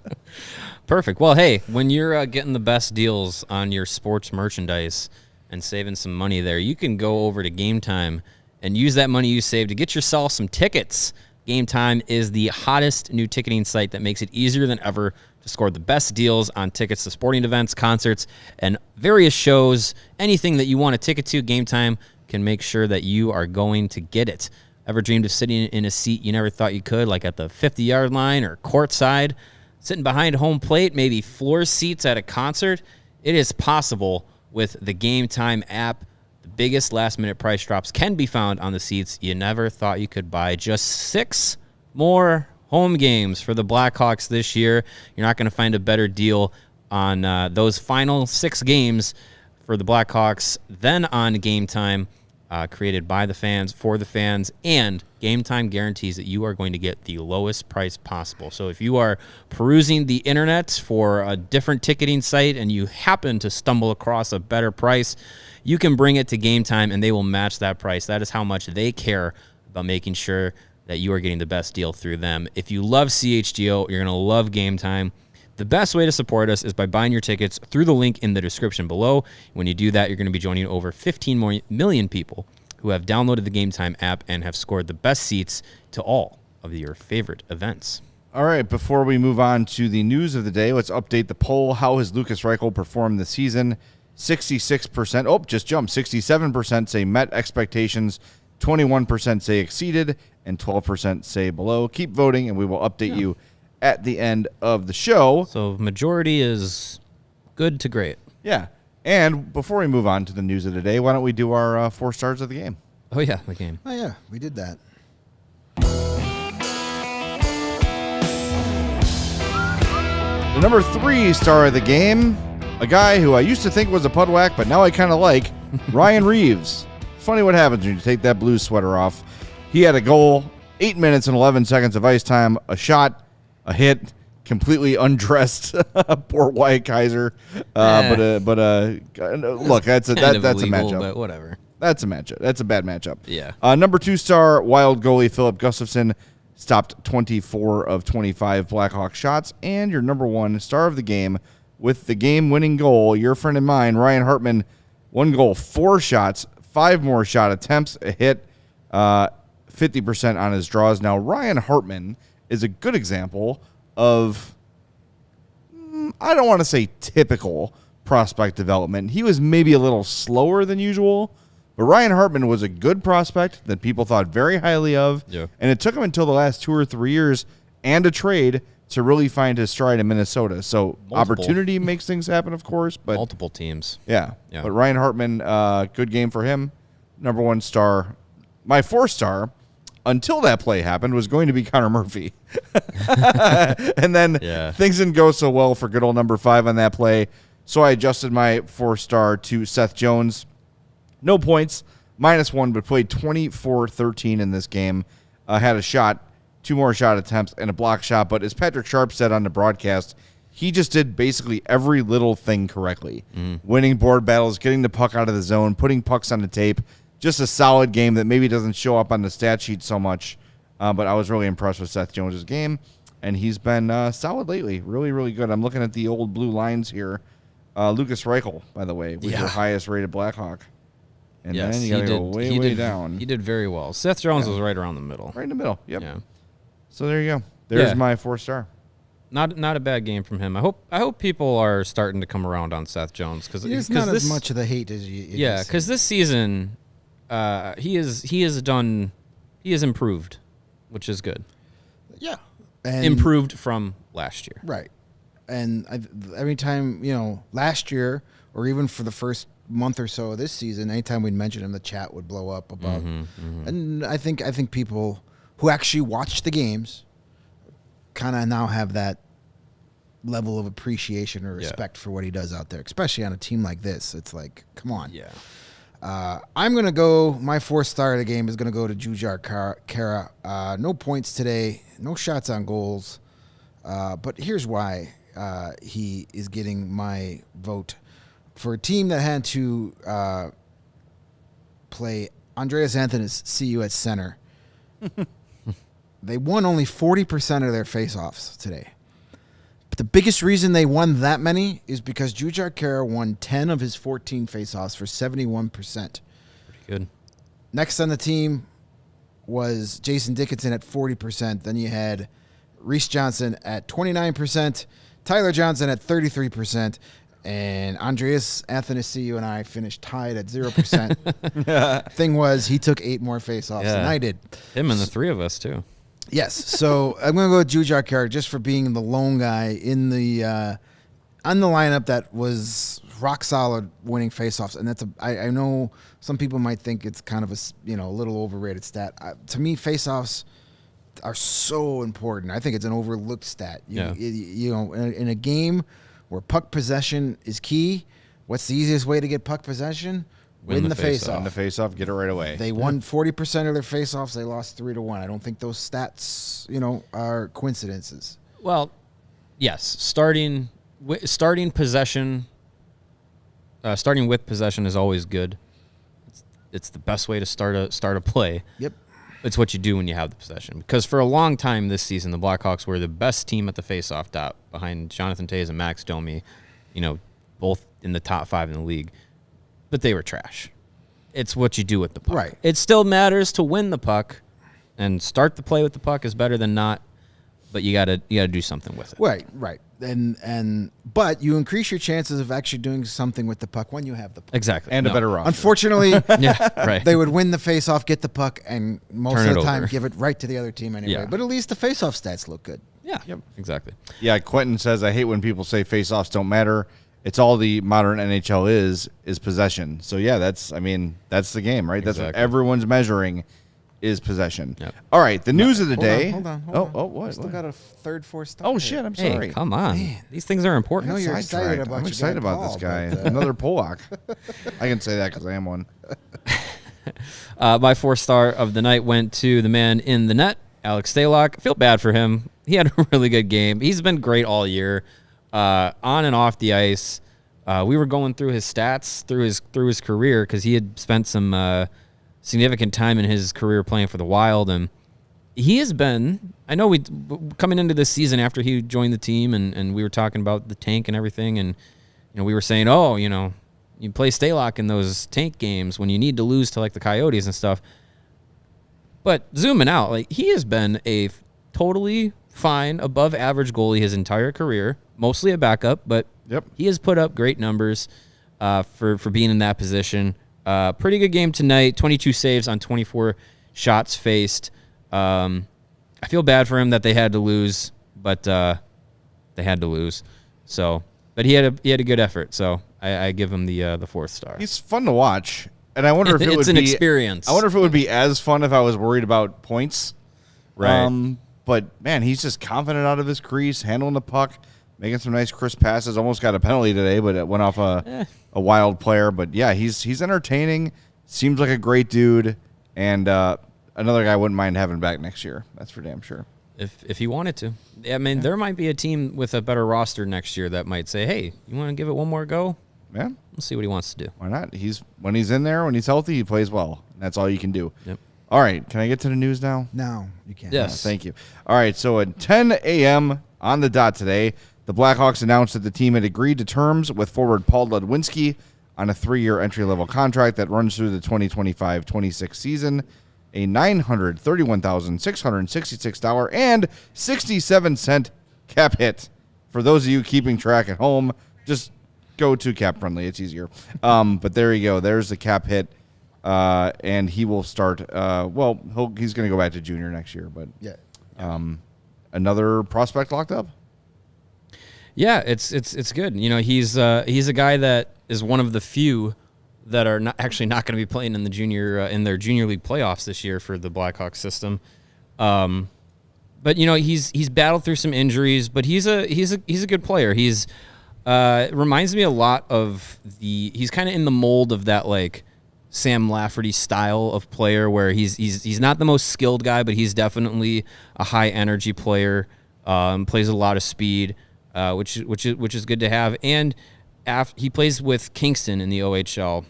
C: Perfect. Well, hey, when you're getting the best deals on your sports merchandise and saving some money there, you can go over to Game Time and use that money you save to get yourself some tickets. Game Time is the hottest new ticketing site that makes it easier than ever to score the best deals on tickets to sporting events, concerts, and various shows. Anything that you want a ticket to, Game Time can make sure that you are going to get it. Ever dreamed of sitting in a seat you never thought you could, like at the 50-yard line or courtside? Sitting behind home plate, maybe floor seats at a concert? It is possible with the Game Time app. The biggest last-minute price drops can be found on the seats you never thought you could buy. Just 6 more home games for the Blackhawks this year. You're not going to find a better deal on those final 6 games for the Blackhawks than on Game Time. created by the fans, for the fans, and Game Time guarantees that you are going to get the lowest price possible. So if you are perusing the internet for a different ticketing site and you happen to stumble across a better price, you can bring it to Game Time and they will match that price. That is how much they care about making sure that you are getting the best deal through them. If you love CHGO, you're going to love Game Time. The best way to support us is by buying your tickets through the link in the description below. When you do that, you're going to be joining over 15 million people who have downloaded the Game Time app and have scored the best seats to all of your favorite events.
A: All right, before we move on to the news of the day, let's update the poll. How has Lukas Reichel performed this season? 66%, just jumped. 67% say met expectations, 21% say exceeded, and 12% say below. Keep voting, and we will update you at the end of the show.
C: So majority is good to great.
A: Yeah. And before we move on to the news of the day, why don't we do our 4 stars of the game?
C: Oh, yeah, the game.
B: Oh, yeah, we did that.
A: The number 3 star of the game, a guy who I used to think was a pudwack, but now I kind of like, Ryan Reaves. Funny what happens when you take that blue sweater off. He had a goal, 8 minutes and 11 seconds of ice time, a shot, a hit, completely undressed. Poor Wyatt Kaiser. But look, that's a matchup.
C: But whatever.
A: That's a matchup. That's a bad matchup.
C: Yeah.
A: Number 2 star, wild goalie Philip Gustafsson, stopped 24 of 25 Blackhawks shots. And your number 1 star of the game with the game-winning goal, your friend and mine, Ryan Hartman, 1 goal, 4 shots, 5 more shot attempts, a hit, 50% on his draws. Now, Ryan Hartman is a good example of, I don't want to say typical prospect development. He was maybe a little slower than usual, but Ryan Hartman was a good prospect that people thought very highly of.
C: Yeah.
A: And it took him until the last 2 or 3 years and a trade to really find his stride in Minnesota. So opportunity makes things happen, of course. But
C: multiple teams.
A: Yeah. But Ryan Hartman, good game for him. Number 1 star. My 4 star, until that play happened, was going to be Connor Murphy. And then things didn't go so well for good old number 5 on that play. So I adjusted my 4 star to Seth Jones. No points, -1, but played 24-13 in this game. Had a shot, 2 more shot attempts, and a block shot. But as Patrick Sharp said on the broadcast, he just did basically every little thing correctly. Winning board battles, getting the puck out of the zone, putting pucks on the tape. Just a solid game that maybe doesn't show up on the stat sheet so much. But I was really impressed with Seth Jones' game. And he's been solid lately. Really, really good. I'm looking at the old blue lines here. Lukas Reichel, by the way, was your highest rated Blackhawk. And then you got to go way down.
C: He did very well. Seth Jones was right around the middle.
A: Right in the middle. Yep.
C: Yeah.
A: So there you go. There's my 4 star.
C: Not a bad game from him. I hope people are starting to come around on Seth Jones because
B: it's not as much of the hate as you.
C: Yeah, because this season, he has improved, which is good.
B: Yeah, and
C: improved from last year.
B: Right, and every time last year or even for the first month or so of this season, anytime we'd mention him, the chat would blow up about. And I think people who actually watch the games kind of now have that level of appreciation or respect for what he does out there, especially on a team like this. It's like, come on.
C: Yeah.
B: I'm going to go, my 4th star of the game is going to go to Jujhar Khaira. No points today, no shots on goals. But here's why he is getting my vote. For a team that had to play Andreas Anthony's CU at center, they won only 40% of their faceoffs today. But the biggest reason they won that many is because Jujhar Khaira won 10 of his 14 faceoffs for 71%.
C: Pretty good.
B: Next on the team was Jason Dickinson at 40%. Then you had Reese Johnson at 29%, Tyler Johnson at 33%, and Andreas Athanasiou and I finished tied at 0%. Thing was, he took 8 more faceoffs than I did.
C: Him and the 3 of us, too.
B: Yes, so I'm going to go with Jujhar Khaira just for being the lone guy in the on the lineup that was rock solid winning faceoffs, and I know some people might think it's kind of a little overrated stat. To me, faceoffs are so important. I think it's an overlooked stat. In a game where puck possession is key, what's the easiest way to get puck possession? Win the face-off.
A: Win the face-off, get it right away.
B: They won 40% of their face-offs. They lost 3-1. I don't think those stats, are coincidences.
C: Well, yes, starting possession, starting with possession is always good. It's the best way to start a play.
B: Yep.
C: It's what you do when you have the possession. Because for a long time this season, the Blackhawks were the best team at the face-off dot behind Jonathan Toews and Max Domi, both in the top 5 in the league. But they were trash. It's what you do with the puck.
B: Right.
C: It still matters to win the puck, and start the play with the puck is better than not. But you gotta do something with it.
B: Right. But you increase your chances of actually doing something with the puck when you have the puck.
C: Exactly.
A: And a better roster.
B: Unfortunately,
C: Yeah, right.
B: they would win the face-off, get the puck, and most
C: Turn
B: of
C: it
B: the time
C: over.
B: give it right to the other team anyway.
C: Yeah.
B: But at least the face-off stats look good.
C: Yeah. Yep. Exactly.
A: Yeah, Quentin says, I hate when people say face-offs don't matter. It's all the modern NHL is possession. So, yeah, that's the game, right? That's what
C: Exactly.
A: everyone's measuring is possession.
C: Yep.
A: All right, the news of the day.
B: Hold on.
A: What?
B: Still
A: What?
B: got a third, fourth stop.
A: Oh,
B: here.
A: shit, I'm
C: Hey,
A: sorry.
C: come on.
B: Man.
C: These things are important.
B: I know you're excited
A: Sidetracked.
B: about
A: I'm
B: your
A: excited
B: guy
A: about this
B: Paul,
A: guy.
B: but,
A: Another Polak. I can say that because I am one.
C: My 4-star of the night went to the man in the net, Alex Stalock. I feel bad for him. He had a really good game. He's been great all year, on and off the ice. We were going through his stats through his career because he had spent some significant time in his career playing for the Wild, and he has been. I know we coming into this season after he joined the team, and we were talking about the tank and everything, and we were saying, you play Stalock in those tank games when you need to lose to like the Coyotes and stuff. But zooming out, like he has been a totally fine, above average goalie his entire career, mostly a backup, but
A: Yep.
C: he has put up great numbers for being in that position. Pretty good game tonight, 22 saves on 24 shots faced. I feel bad for him that they had to lose, but they had to lose. So, but he had a good effort, so I give him the 4th star.
A: He's fun to watch, and I wonder if it would
C: It's an
A: be
C: experience.
A: I wonder if it would be as fun if I was worried about points.
C: Right.
A: But man, he's just confident out of his crease, handling the puck, making some nice crisp passes. Almost got a penalty today, but it went off a Wild player. But yeah, he's entertaining. Seems like a great dude, and another guy I wouldn't mind having back next year. That's for damn sure.
C: If he wanted to. I mean, there might be a team with a better roster next year that might say, hey, you want to give it one more go?
A: Yeah,
C: Let's see what he wants to do.
A: why not? When he's in there, when he's healthy, he plays well. That's all you can do.
C: Yep.
A: All right, can I get to the news now?
B: No, you can't.
C: Yes.
A: Thank you. All right, so at 10 a.m. on the dot today, the Blackhawks announced that the team had agreed to terms with forward Paul Ludwinski on a 3-year entry-level contract that runs through the 2025-26 season, a $931,666.67 cap hit. For those of you keeping track at home, just go to Cap Friendly. It's easier. But there you go. There's the cap hit. And he will start. He's going to go back to junior next year. But
B: Yeah.
A: another prospect locked up.
C: Yeah, it's good. He's a guy that is one of the few that are not going to be playing in the in their junior league playoffs this year for the Blackhawks system. But he's battled through some injuries, but he's a good player. He's reminds me a lot of he's kind of in the mold of that like Sam Lafferty style of player where he's not the most skilled guy, but he's definitely a high energy player. Plays a lot of speed, which is good to have. And he plays with Kingston in the OHL.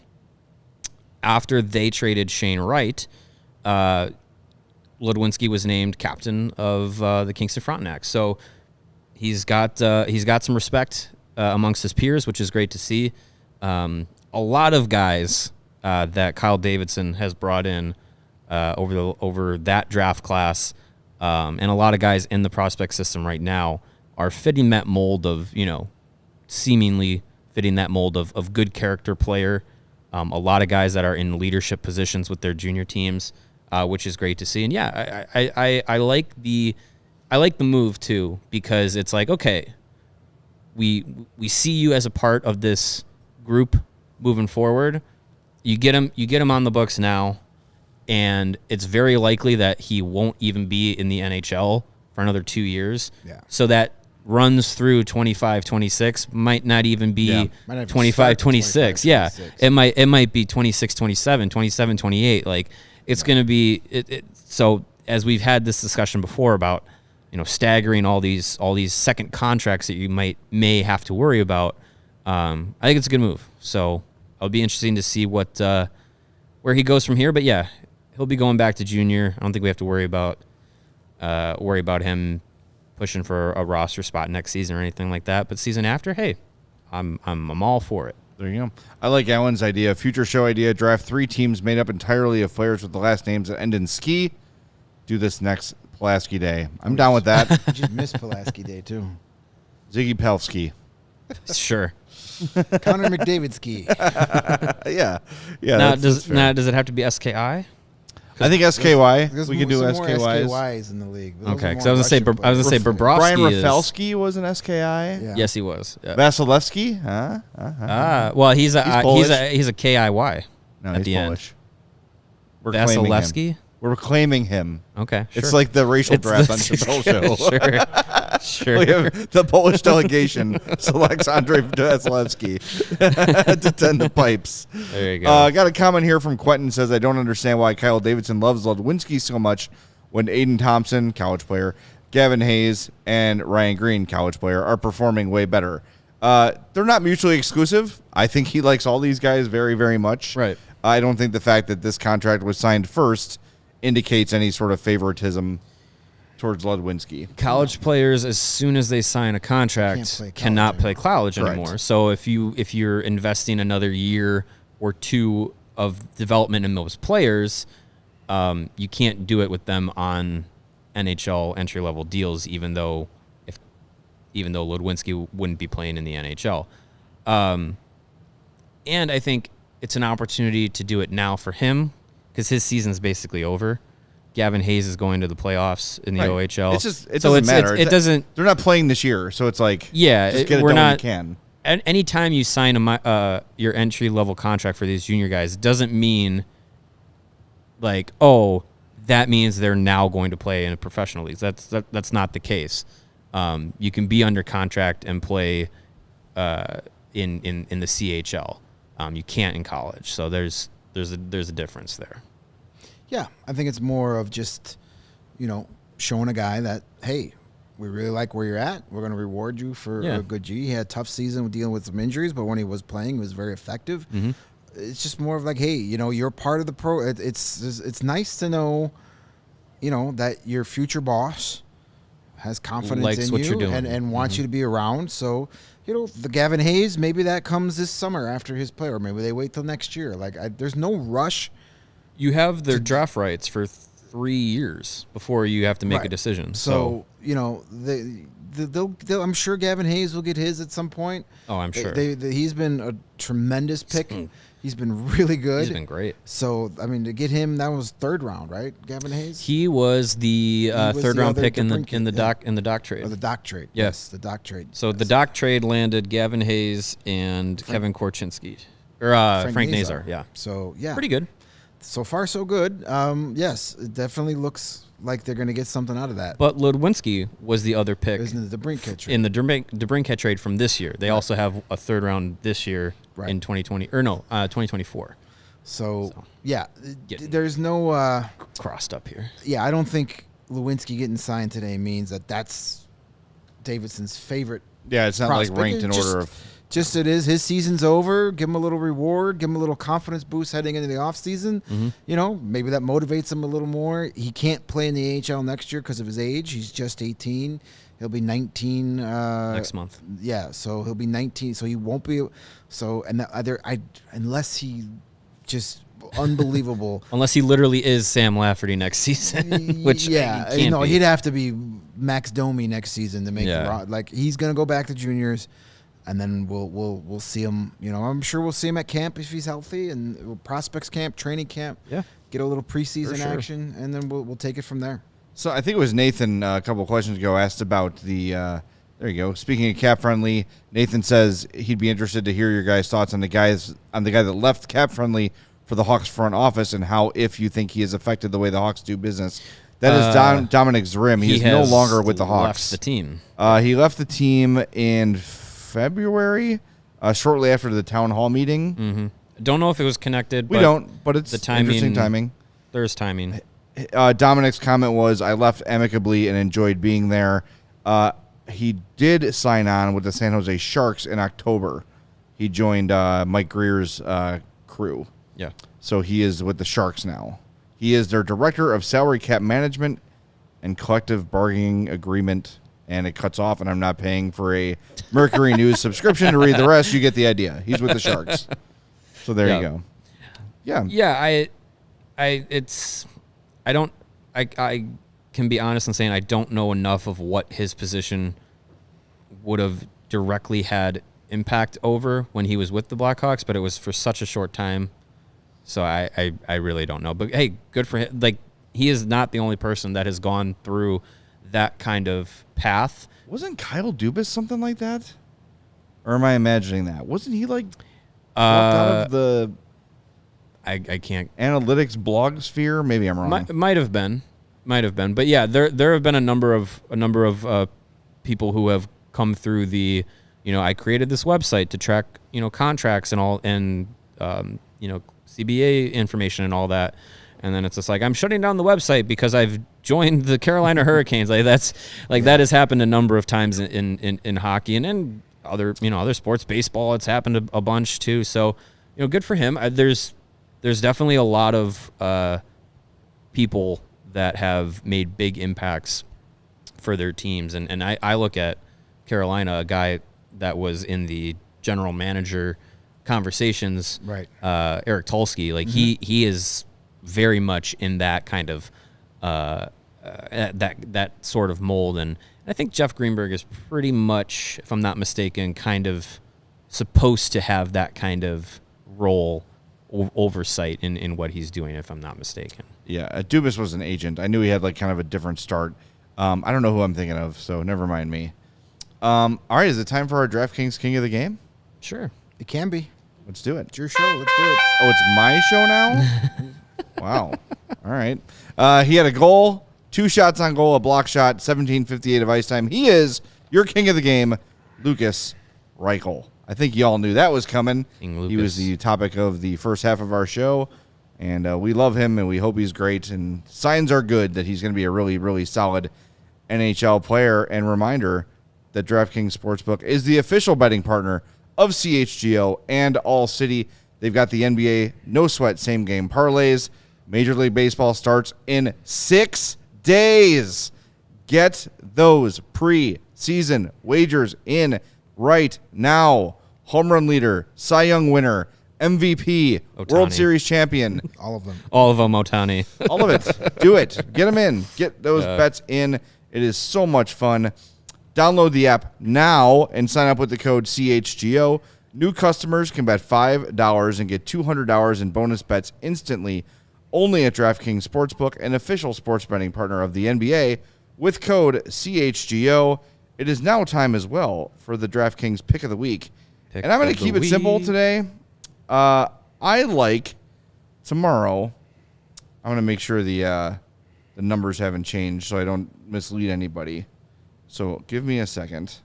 C: After they traded Shane Wright, Ludwinski was named captain of the Kingston Frontenacs. So he's got some respect amongst his peers, which is great to see. A lot of guys that Kyle Davidson has brought in over that draft class, and a lot of guys in the prospect system right now are fitting that mold of, seemingly fitting that mold of good character player. A lot of guys that are in leadership positions with their junior teams, which is great to see. And yeah, I like the move too, because it's like, okay, we see you as a part of this group moving forward. You get him on the books now, and it's very likely that he won't even be in the NHL for another 2 years.
B: Yeah.
C: So that runs through 25, 26, might not even be
B: Might not even
C: 25,
B: start
C: 26.
B: 25,
C: Yeah,
B: 26.
C: it might be 26, 27, 27, 28. Like it's going to be so as we've had this discussion before about, staggering all these second contracts that you may have to worry about. I think it's a good move. So it'll be interesting to see where he goes from here. But yeah, he'll be going back to junior. I don't think we have to worry about him pushing for a roster spot next season or anything like that. But season after, hey, I'm all for it.
A: There you go. I like Alan's idea. Future show idea: draft 3 teams made up entirely of players with the last names that end in ski. Do this next Pulaski Day. I'm down with that.
B: You just missed Pulaski Day, too.
A: Ziggy Pelski.
C: Sure.
B: Connor McDavid ski.
A: Yeah.
C: Now
A: that's fair.
C: does it have to be SKI?
A: I think SKY.
B: There's
A: We could do
B: some more
A: SKYs.
B: SKYs in the league. Those
C: Okay,
B: are
C: because
B: more
C: I was
B: Russian
C: gonna say
B: players.
C: Bobrovsky.
A: Brian
C: is-
A: Rafalski was an SKI.
B: Yeah.
C: Yes, he was. Yeah.
A: Vasilevsky?
C: Well, he's
A: Polish.
C: a KIY.
A: No,
C: at
A: he's
C: the
A: Polish. We're claiming him.
C: Vasilevsky.
A: We're claiming him.
C: Okay, sure.
A: It's like the racial
C: It's
A: draft
C: the-
A: on Chappelle Show.
C: Sure.
A: We have the Polish delegation selects Andrei Vasilevsky to tend the pipes.
C: There you go.
A: I got a comment here from Quentin. Says, I don't understand why Kyle Davidson loves Ludwinski so much when Aiden Thompson, college player, Gavin Hayes, and Ryan Green, college player, are performing way better. They're not mutually exclusive. I think he likes all these guys very, very much.
C: Right.
A: I don't think the fact that this contract was signed first indicates any sort of favoritism towards Ludwinski.
C: College players, as soon as they sign a contract, cannot play college
A: Correct.
C: anymore. So if you're investing another year or two of development in those players, you can't do it with them on NHL entry level deals, even though Ludwinski wouldn't be playing in the NHL. And I think it's an opportunity to do it now for him because his season's basically over. Gavin Hayes is going to the playoffs in the
A: Right.
C: OHL.
A: It doesn't matter.
C: It doesn't.
A: They're not playing this year, so it's like just get it
C: we're
A: done
C: not.
A: when you can.
C: Anytime you sign your entry level contract for these junior guys, doesn't mean like, oh, that means they're now going to play in a professional league. That's not the case. You can be under contract and play in the CHL. You can't in college. So there's a difference there.
B: Yeah, I think it's more of just, showing a guy that, hey, we really like where you're at. We're going to reward you for a good G. He had a tough season with dealing with some injuries, but when he was playing, he was very effective.
C: Mm-hmm.
B: It's just more of like, hey, you're part of the pro. It's nice to know, that your future boss has confidence
C: Likes
B: in
C: what
B: you
C: you're doing.
B: and wants you to be around. So, the Gavin Hayes, maybe that comes this summer after his play, or maybe they wait till next year. Like, there's no rush.
C: You have their draft rights for 3 years before you have to make a decision.
B: So they'll I'm sure Gavin Hayes will get his at some point.
C: Oh, I'm sure.
B: He's been a tremendous pick. He's been really good.
C: He's been great.
B: So, to get him, that was third round, right? Gavin Hayes?
C: He was the third round pick in the doc trade.
B: Or the doc trade.
C: Yes,
B: the doc trade.
C: So the doc trade landed Gavin Hayes and Kevin Korchinski. Or Frank Nazar. Yeah.
B: So, yeah.
C: Pretty good.
B: So far, so good. Yes, it definitely looks like they're going to get something out of that.
C: But Ludwinski was the other pick
B: Isn't it the DeBrincat trade?
C: in the DeBrincat trade from this year. They also have a third round this year in 2024.
B: So, yeah,
C: Getting
B: there's no
C: crossed up here.
B: Yeah, I don't think Lewinsky getting signed today means that's Davidson's favorite.
A: Yeah, it's not
B: prospect.
A: like ranked in
B: Just-
A: order of.
B: Just it is. His season's over. Give him a little reward. Give him a little confidence boost heading into the offseason. Maybe that motivates him a little more. He can't play in the AHL next year because of his age. He's just 18. He'll be 19
C: Next month.
B: Yeah, so he'll be 19. So he won't be. So unless he just unbelievable.
C: Unless he literally is Sam Lafferty next season, which he can't be.
B: He'd have to be Max Domi next season to make the rod. Like he's gonna go back to juniors. And then we'll see him. I'm sure we'll see him at camp if he's healthy, and prospects camp, training camp.
C: Yeah,
B: get a little preseason
C: sure.
B: action, and then we'll take it from there.
A: So I think it was Nathan a couple of questions ago asked about the. There you go. Speaking of cap friendly, Nathan says he'd be interested to hear your guys' thoughts on the guy that left cap friendly for the Hawks front office and how if you think he has affected the way the Hawks do business That is Dominic Zrim. He is no longer with the Hawks.
C: Left the team.
A: He left the team in February, shortly after the town hall meeting.
C: Mm-hmm. Don't know if it was connected.
A: We don't, but it's
C: the timing,
A: interesting timing.
C: There's timing.
A: Dominic's comment was, I left amicably and enjoyed being there. He did sign on with the San Jose Sharks in October. He joined Mike Greer's crew.
C: Yeah.
A: So he is with the Sharks now. He is their director of salary cap management and collective bargaining agreement. And it cuts off, and I'm not paying for a Mercury News subscription to read the rest. You get the idea. He's with the Sharks. So there you go. Yeah.
C: Yeah, I can be honest in saying I don't know enough of what his position would have directly had impact over when he was with the Blackhawks, but it was for such a short time. So I really don't know. But hey, good for him. Like, he is not the only person that has gone through that kind of path.
A: Wasn't Kyle Dubas something like that? Or am I imagining that? Wasn't he like out of the
C: I can't
A: analytics blog sphere? Maybe I'm wrong.
C: Might have been. But yeah, there have been a number of people who have come through the, I created this website to track, contracts and all, and CBA information and all that. And then it's just like, I'm shutting down the website because I've joined the Carolina Hurricanes. Like that has happened a number of times in hockey and in other sports. Baseball, it's happened a bunch too. So, good for him. There's definitely a lot of people that have made big impacts for their teams. And I look at Carolina, a guy that was in the general manager conversations,
B: right?
C: Eric Tulsky, like he is very much in that kind of that sort of mold. And I think Jeff Greenberg is pretty much, if I'm not mistaken, kind of supposed to have that kind of role oversight in what he's doing, if I'm not mistaken.
A: Yeah, Dubas was an agent. I knew he had like kind of a different start. I don't know who I'm thinking of, so never mind me. All right, is it time for our DraftKings King of the Game?
C: Sure.
B: It can be.
A: Let's do it.
B: It's your show. Let's do it.
A: Oh, it's my show now? Wow. All right. He had a goal, 2 shots on goal, a block shot, 17:58 of ice time. He is your King of the Game, Lukas Reichel. I think y'all knew that was coming. He was the topic of the first half of our show, and we love him, and we hope he's great. And signs are good that he's going to be a really, really solid NHL player. And reminder that DraftKings Sportsbook is the official betting partner of CHGO and All City. They've got the NBA no sweat same game parlays. Major League Baseball starts in 6 days. Get those pre-season wagers in right now. Home run leader, Cy Young winner, MVP,
C: Ohtani.
A: World Series champion.
B: All of them.
C: All of them, Ohtani.
A: All of it. Do it. Get them in. Get those bets in. It is so much fun. Download the app now and sign up with the code CHGO. New customers can bet $5 and get $200 in bonus bets instantly only at DraftKings Sportsbook, an official sports betting partner of the NBA, with code CHGO. It is now time as well for the DraftKings Pick of the Week. And I'm going to keep it simple today. I like tomorrow. I'm going to make sure the numbers haven't changed so I don't mislead anybody. So give me a second.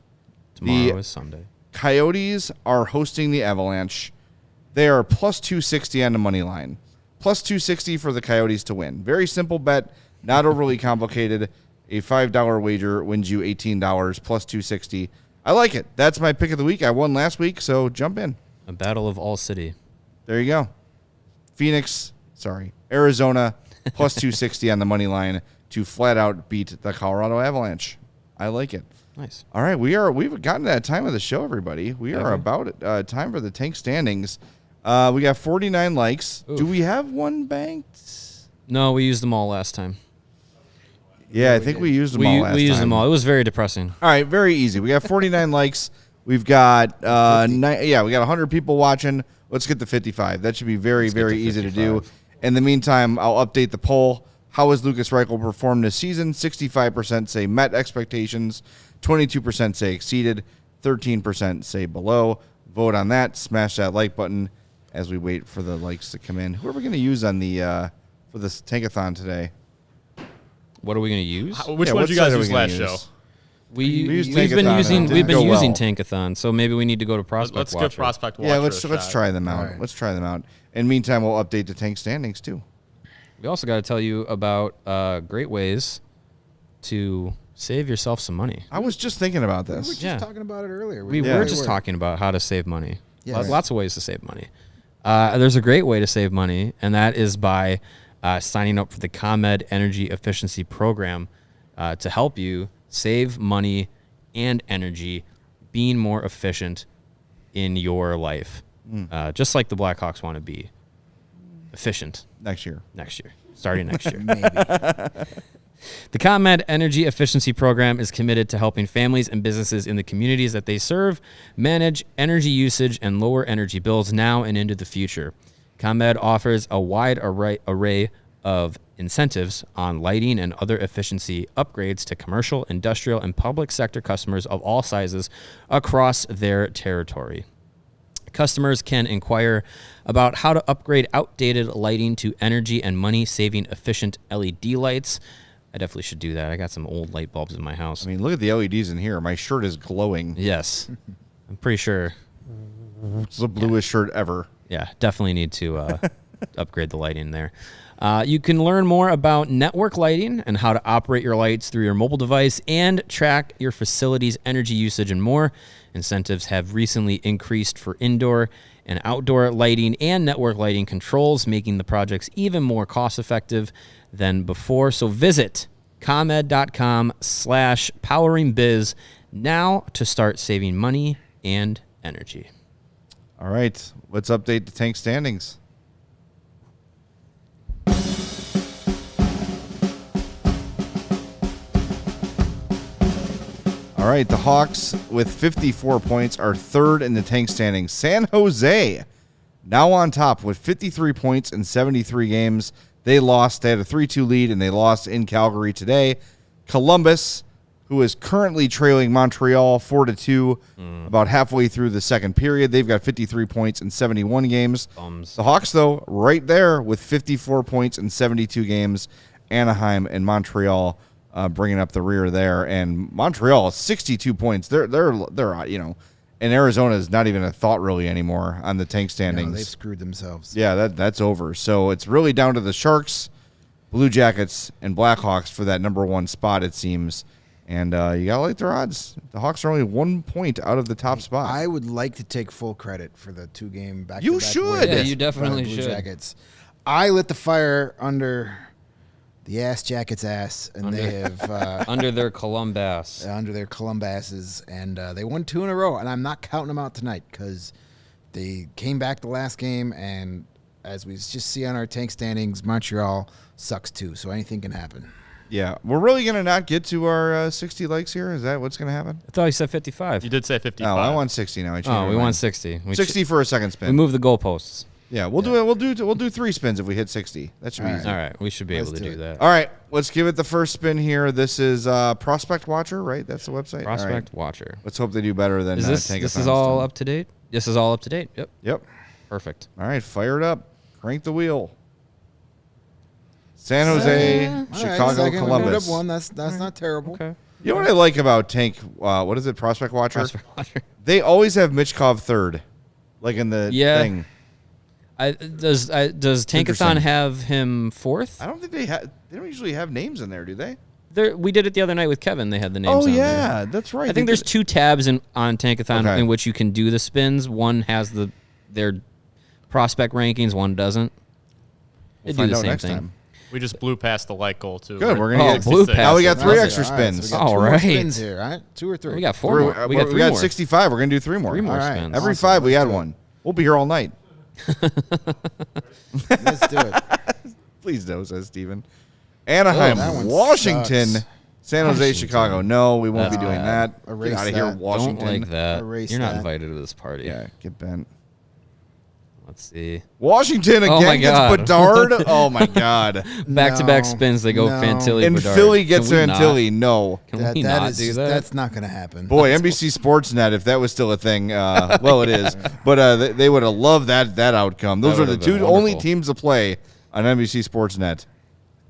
C: Tomorrow is Sunday.
A: Coyotes are hosting the Avalanche. They are plus 260 on the money line. Plus 260 for the Coyotes to win. Very simple bet, not overly complicated. A $5 wager wins you $18, plus 260. I like it. That's my pick of the week. I won last week, so jump in.
C: A battle of all city.
A: There you go. Arizona, plus 260 on the money line to flat out beat the Colorado Avalanche. I like it.
C: Nice.
A: All right, we've gotten to that time of the show, everybody. We are about time for the tank standings. We got 49 likes. Oof. Do we have one banked?
C: No, we used them all last time.
A: Yeah, I think we used them all last time.
C: We used them all. It was very depressing.
A: All right, very easy. We got 49 likes. We've got we got 100 people watching. Let's get to 55. That should be very easy to do. In the meantime, I'll update the poll. How has Lukas Reichel performed this season? 65% say met expectations, 22% say exceeded, 13% say below. Vote on that. Smash that like button as we wait for the likes to come in. Who are we going to use on the for this tankathon today?
C: what are we going to use?
D: Which one did you guys use last show?
C: We've
A: used
C: been
A: Tankathon
C: using
A: and it didn't go well.
C: Tankathon, so maybe we need to go to Prospect
D: Let's
C: Watcher.
D: give Prospect Watcher.
A: Yeah,
D: a
A: let's
D: shot.
A: try them out.
B: All right.
A: Let's try them out. In the meantime, we'll update the tank standings too.
C: We also got to tell you about great ways to save yourself some money.
A: I was just thinking about
B: We were
A: this.
B: just
C: Yeah.
B: talking about it earlier.
C: We
A: Yeah.
C: were just talking about how to save money.
B: Yeah, right.
C: Lots of ways to save money. There's a great way to save money, and that is by signing up for the ComEd Energy Efficiency Program to help you save money and energy, being more efficient in your life, just like the Blackhawks want to be efficient
A: Next year.
C: starting next year.
B: Maybe.
C: The ComEd Energy Efficiency Program is committed to helping families and businesses in the communities that they serve manage energy usage and lower energy bills now and into the future. ComEd offers a wide array of incentives on lighting and other efficiency upgrades to commercial, industrial, and public sector customers of all sizes across their territory. Customers can inquire about how to upgrade outdated lighting to energy and money-saving efficient LED lights. I definitely should do that. I got some old light bulbs in my house.
A: I mean, look at the LEDs in here. My shirt is glowing.
C: Yes. I'm pretty sure.
A: It's the bluest shirt ever.
C: Yeah, definitely need to upgrade the lighting there. You can learn more about network lighting and how to operate your lights through your mobile device and track your facility's energy usage and more. Incentives have recently increased for indoor and outdoor lighting and network lighting controls, making the projects even more cost-effective than before. So visit comed.com/poweringbiz now to start saving money and energy.
A: All right, let's update the tank standings. All right, the Hawks with 54 points are third in the tank standings. San Jose now on top with 53 points in 73 games. They lost. They had a 3-2 lead, and they lost in Calgary today. Columbus, who is currently trailing Montreal 4-2, about halfway through the second period. They've got 53 points in 71 games. The Hawks, though, right there with 54 points in 72 games. Anaheim and Montreal bringing up the rear there, and Montreal 62 points. They're and Arizona is not even a thought really anymore on the tank standings.
B: No, they've screwed themselves.
A: Yeah, that's over. So it's really down to the Sharks, Blue Jackets, and Blackhawks for that number one spot, it seems. And you gotta like their odds. The Hawks are only 1 point out of the top spot.
B: I would like to take full credit for the 2-game back-to-back
A: You should.
B: win
A: Yeah,
C: you definitely
B: by the Blue
C: should.
B: Jackets. I lit the fire under the Ass Jackets' ass, and they have
C: Under their Columbus.
B: under their Columbuses, and they won 2 in a row. And I'm not counting them out tonight because they came back the last game, and as we just see on our tank standings, Montreal sucks too. So anything can happen.
A: Yeah, we're really gonna not get to our 60 likes here. Is that what's gonna happen?
C: I thought you said 55.
D: You did say 55.
A: No, I want 60 now. I changed
C: Oh,
A: my
C: we
A: mind.
C: want 60.
A: 60 for a second
C: We
A: spin.
C: moved the goalposts.
A: Yeah, we'll do it. We'll do 3 spins if we hit 60. That should be
B: All
A: easy.
C: All right, we should be
B: Let's
C: able to
B: do
C: do
B: it.
C: that.
A: All right, let's give it the first spin here. This is Prospect Watcher, right? That's the website. All right.
C: Prospect Watcher.
A: Let's hope they do better than
C: Is this
A: Tankathon
C: is all
A: still.
C: up to date? This is all up to date. Yep.
A: Yep.
C: Perfect.
A: All right, fire it up. Crank the wheel. San Jose,
B: All right,
A: Chicago,
B: second, we moved
A: Columbus.
B: up one. That's not terrible.
C: Okay.
A: You know what I like about Tank? What is it? Prospect Watcher.
C: Prospect Watcher.
A: They always have Michkov third, like in the thing.
C: Does
A: interesting.
C: Tankathon have him fourth?
A: I don't think they have. They don't usually have names in there, do they?
C: We did it the other night with Kevin. They had the names.
A: Oh
C: on
A: yeah,
C: there.
A: that's right.
C: I think there's 2 tabs on Tankathon
A: Okay.
C: in which you can do the spins. One has their prospect rankings. One doesn't. They
A: We'll
C: do
A: find
C: the
A: out
C: same
A: next
C: thing.
A: time.
D: We just blew past the like goal, too.
A: Good, we're gonna get
C: blue
D: 66.
A: Now we got
C: pass.
A: 3
B: All
A: extra
B: right,
A: spins.
B: so we got
C: All
B: 2 more
C: right.
B: spins here, all right? 2 or 3.
C: We got 4 more. We got 3
A: got
C: more.
A: 65. We're gonna do 3 more.
C: 3 more
B: All right.
C: spins.
A: Every
B: Awesome.
A: 5 we
B: Let's
A: had
B: do it.
A: one. We'll be here all night.
B: Let's do it.
A: Please do, says Steven. Anaheim,
B: that one
A: Washington,
B: sucks.
A: San Jose,
C: Washington.
A: Chicago. No, we won't be
C: That's
A: doing
C: bad.
A: that.
B: Erase
A: Get out of here,
B: that.
A: Washington.
C: Don't like that.
B: Erase
C: You're not
B: that.
C: invited to this party.
A: Yeah, get bent.
C: Let's see.
A: Washington
C: Oh
A: again
C: my
A: gets
C: God.
A: Bedard. Oh my God.
C: Back-to-back
B: No,
C: spins. They go
B: no.
C: Fantilli.
A: And
C: Bedard.
A: Philly gets
C: Can we not?
A: Fantilli. No.
C: Can
B: That,
C: we
B: that
C: not
B: is
C: do
B: just,
C: that?
B: That's not going to happen.
A: Boy, NBC Sportsnet, if that was still a thing, well, it is. But they would have loved that outcome. Those
C: That
A: are the
C: would have been
A: 2 only
C: wonderful.
A: teams to play on NBC Sportsnet.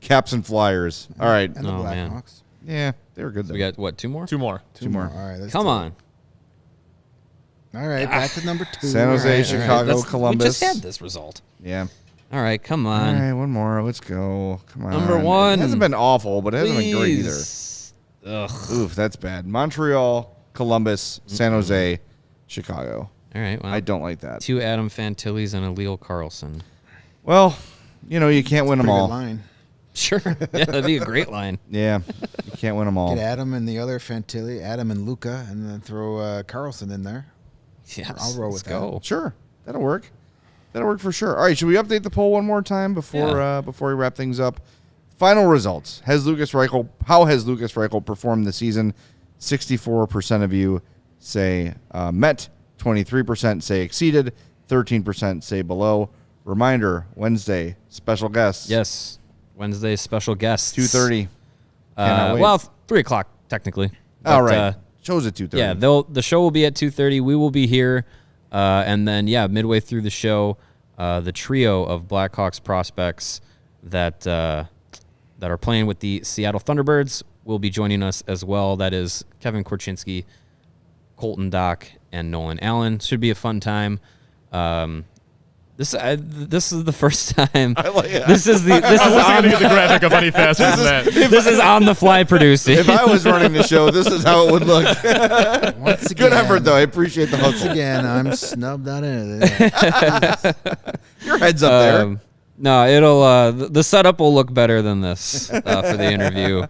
A: Caps and Flyers. All right.
B: And the
C: Oh, man.
B: Blackhawks.
A: Yeah, they were good.
C: We got, what, 2 more?
D: Two more.
A: Two more.
B: All right. Let's
C: Come
B: do it.
C: on.
B: All right. Back to number 2.
A: San Jose,
B: All right.
A: Chicago,
C: That's-
A: Columbus.
C: We just had this result.
A: Yeah.
C: All right, come
A: All
C: on.
A: right, one more. Let's go. Come on.
C: Number 1.
A: It hasn't been awful, but it hasn't been great either.
C: Please. Ugh.
A: Oof, that's bad. Montreal, Columbus, San Jose, Chicago.
C: All right, well,
A: I don't like that.
C: 2 Adam Fantillis and a Leo Carlson.
A: Well, you can't win them
B: Pretty good
A: all.
B: line.
C: Sure. Yeah, that'd be a great line.
A: Yeah, you can't win them all.
B: Get Adam and the other Fantilli, Adam and Luca, and then throw Carlson in there.
C: Yes,
B: I'll roll
C: let's
B: with that.
C: go.
A: Sure, that'll work. That'll work for sure. All right, should we update the poll one more time before we wrap things up? Final results. How has Lukas Reichel performed this season? 64% of you say met, 23% say exceeded, 13% say below. Reminder, Wednesday, special guests.
C: Yes. Wednesday special guests.
A: 2:30. Cannot wait.
C: Well, 3 o'clock technically.
A: All
C: But,
A: right. Show's at 2:30.
C: Yeah, the show will be at 2:30. We will be here, and then midway through the show, the trio of Blackhawks prospects that are playing with the Seattle Thunderbirds will be joining us as well. That is Kevin Korchinski, Colton Dock, and Nolan Allen. Should be a fun time. This is the first time.
A: I like it.
C: This is
D: I wasn't going to get the graphic up any faster than that.
C: this is on the fly producing.
A: If I was running the show, this is how it would look.
B: Once again,
A: Good effort, though. I appreciate the
B: Once
A: hustle.
B: again, I'm snubbed out of it.
A: Your head's up there.
C: No, it'll the setup will look better than this for the interview,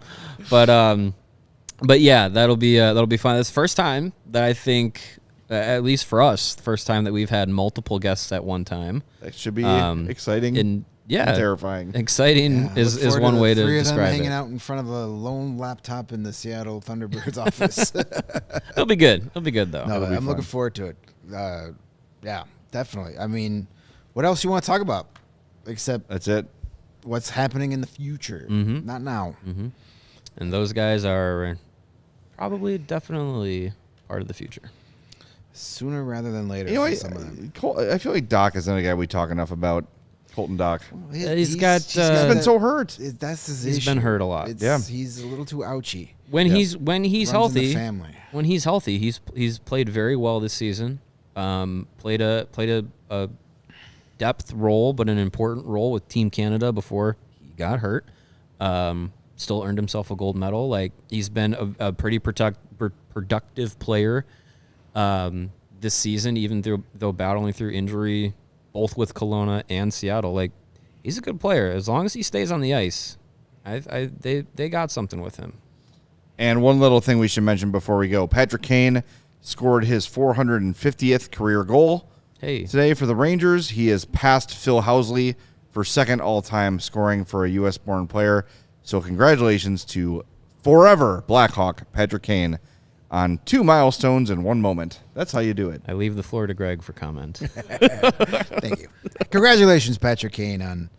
C: but yeah, that'll be fun. It's the first time that I think, at least for us, the first time that we've had multiple guests at one time.
A: That should be
C: Um,
A: exciting
C: And
A: and terrifying.
C: exciting
B: Yeah,
C: is
B: look forward
C: one
B: the
C: way to
B: three of them
C: describe
B: hanging
C: it.
B: out in front of a lone laptop in the Seattle Thunderbirds office.
C: It'll be good. It'll be good though.
B: No,
A: That'll be
B: I'm looking
A: fun.
B: forward to it. Yeah, definitely. I mean, what else you want to talk about except
A: That's it.
B: what's happening in the future?
C: Mhm.
B: Not now.
C: And those guys are probably definitely part of the future.
B: Sooner rather than later.
A: You know,
B: for some of them.
A: I feel like Doc is not a guy we talk enough about. Colton Doc.
C: He's got,
A: He's been so hurt.
B: That's his
C: He's
B: issue.
C: been hurt a lot.
A: Yeah.
B: He's a little too ouchy.
C: When
A: Yeah.
C: he's
B: Runs in the
C: healthy,
B: family.
C: when he's healthy, he's played very well this season. Played a depth role, but an important role with Team Canada before he got hurt. Still earned himself a gold medal. Like, he's been a pretty productive player this season, even though battling through injury, both with Kelowna and Seattle. Like, he's a good player as long as he stays on the ice. They got something with him.
A: And one little thing we should mention before we go. Patrick Kane scored his 450th career goal
C: Hey,
A: today for the Rangers. He has passed Phil Housley for second all-time scoring for a U.S.-born player. So congratulations to forever Blackhawk Patrick Kane on 2 milestones in 1 moment. That's how you do it.
C: I leave the floor to Greg for comment.
B: Thank you. Congratulations, Patrick Kane, on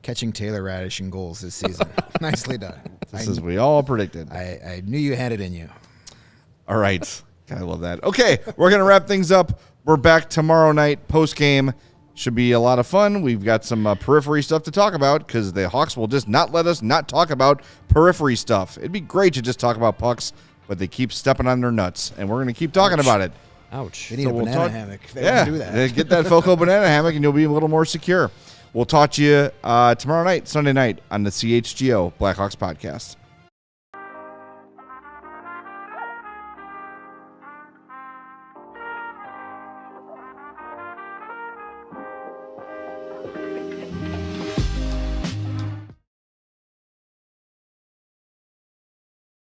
B: catching Taylor Radish in goals this season. Nicely done.
A: This is we all predicted.
B: I knew you had it in you.
A: All right. God, I love that. Okay, we're going to wrap things up. We're back tomorrow night, post-game. Should be a lot of fun. We've got some periphery stuff to talk about because the Hawks will just not let us not talk about periphery stuff. It'd be great to just talk about pucks, but they keep stepping on their nuts, and we're going to keep talking about it.
C: Ouch.
B: They need
A: So
B: a
A: we'll
B: banana
A: talk-
B: hammock. They
A: Yeah,
B: don't do that.
A: get that Foco banana hammock, and you'll be a little more secure. We'll talk to you tomorrow night, Sunday night, on the CHGO Blackhawks podcast.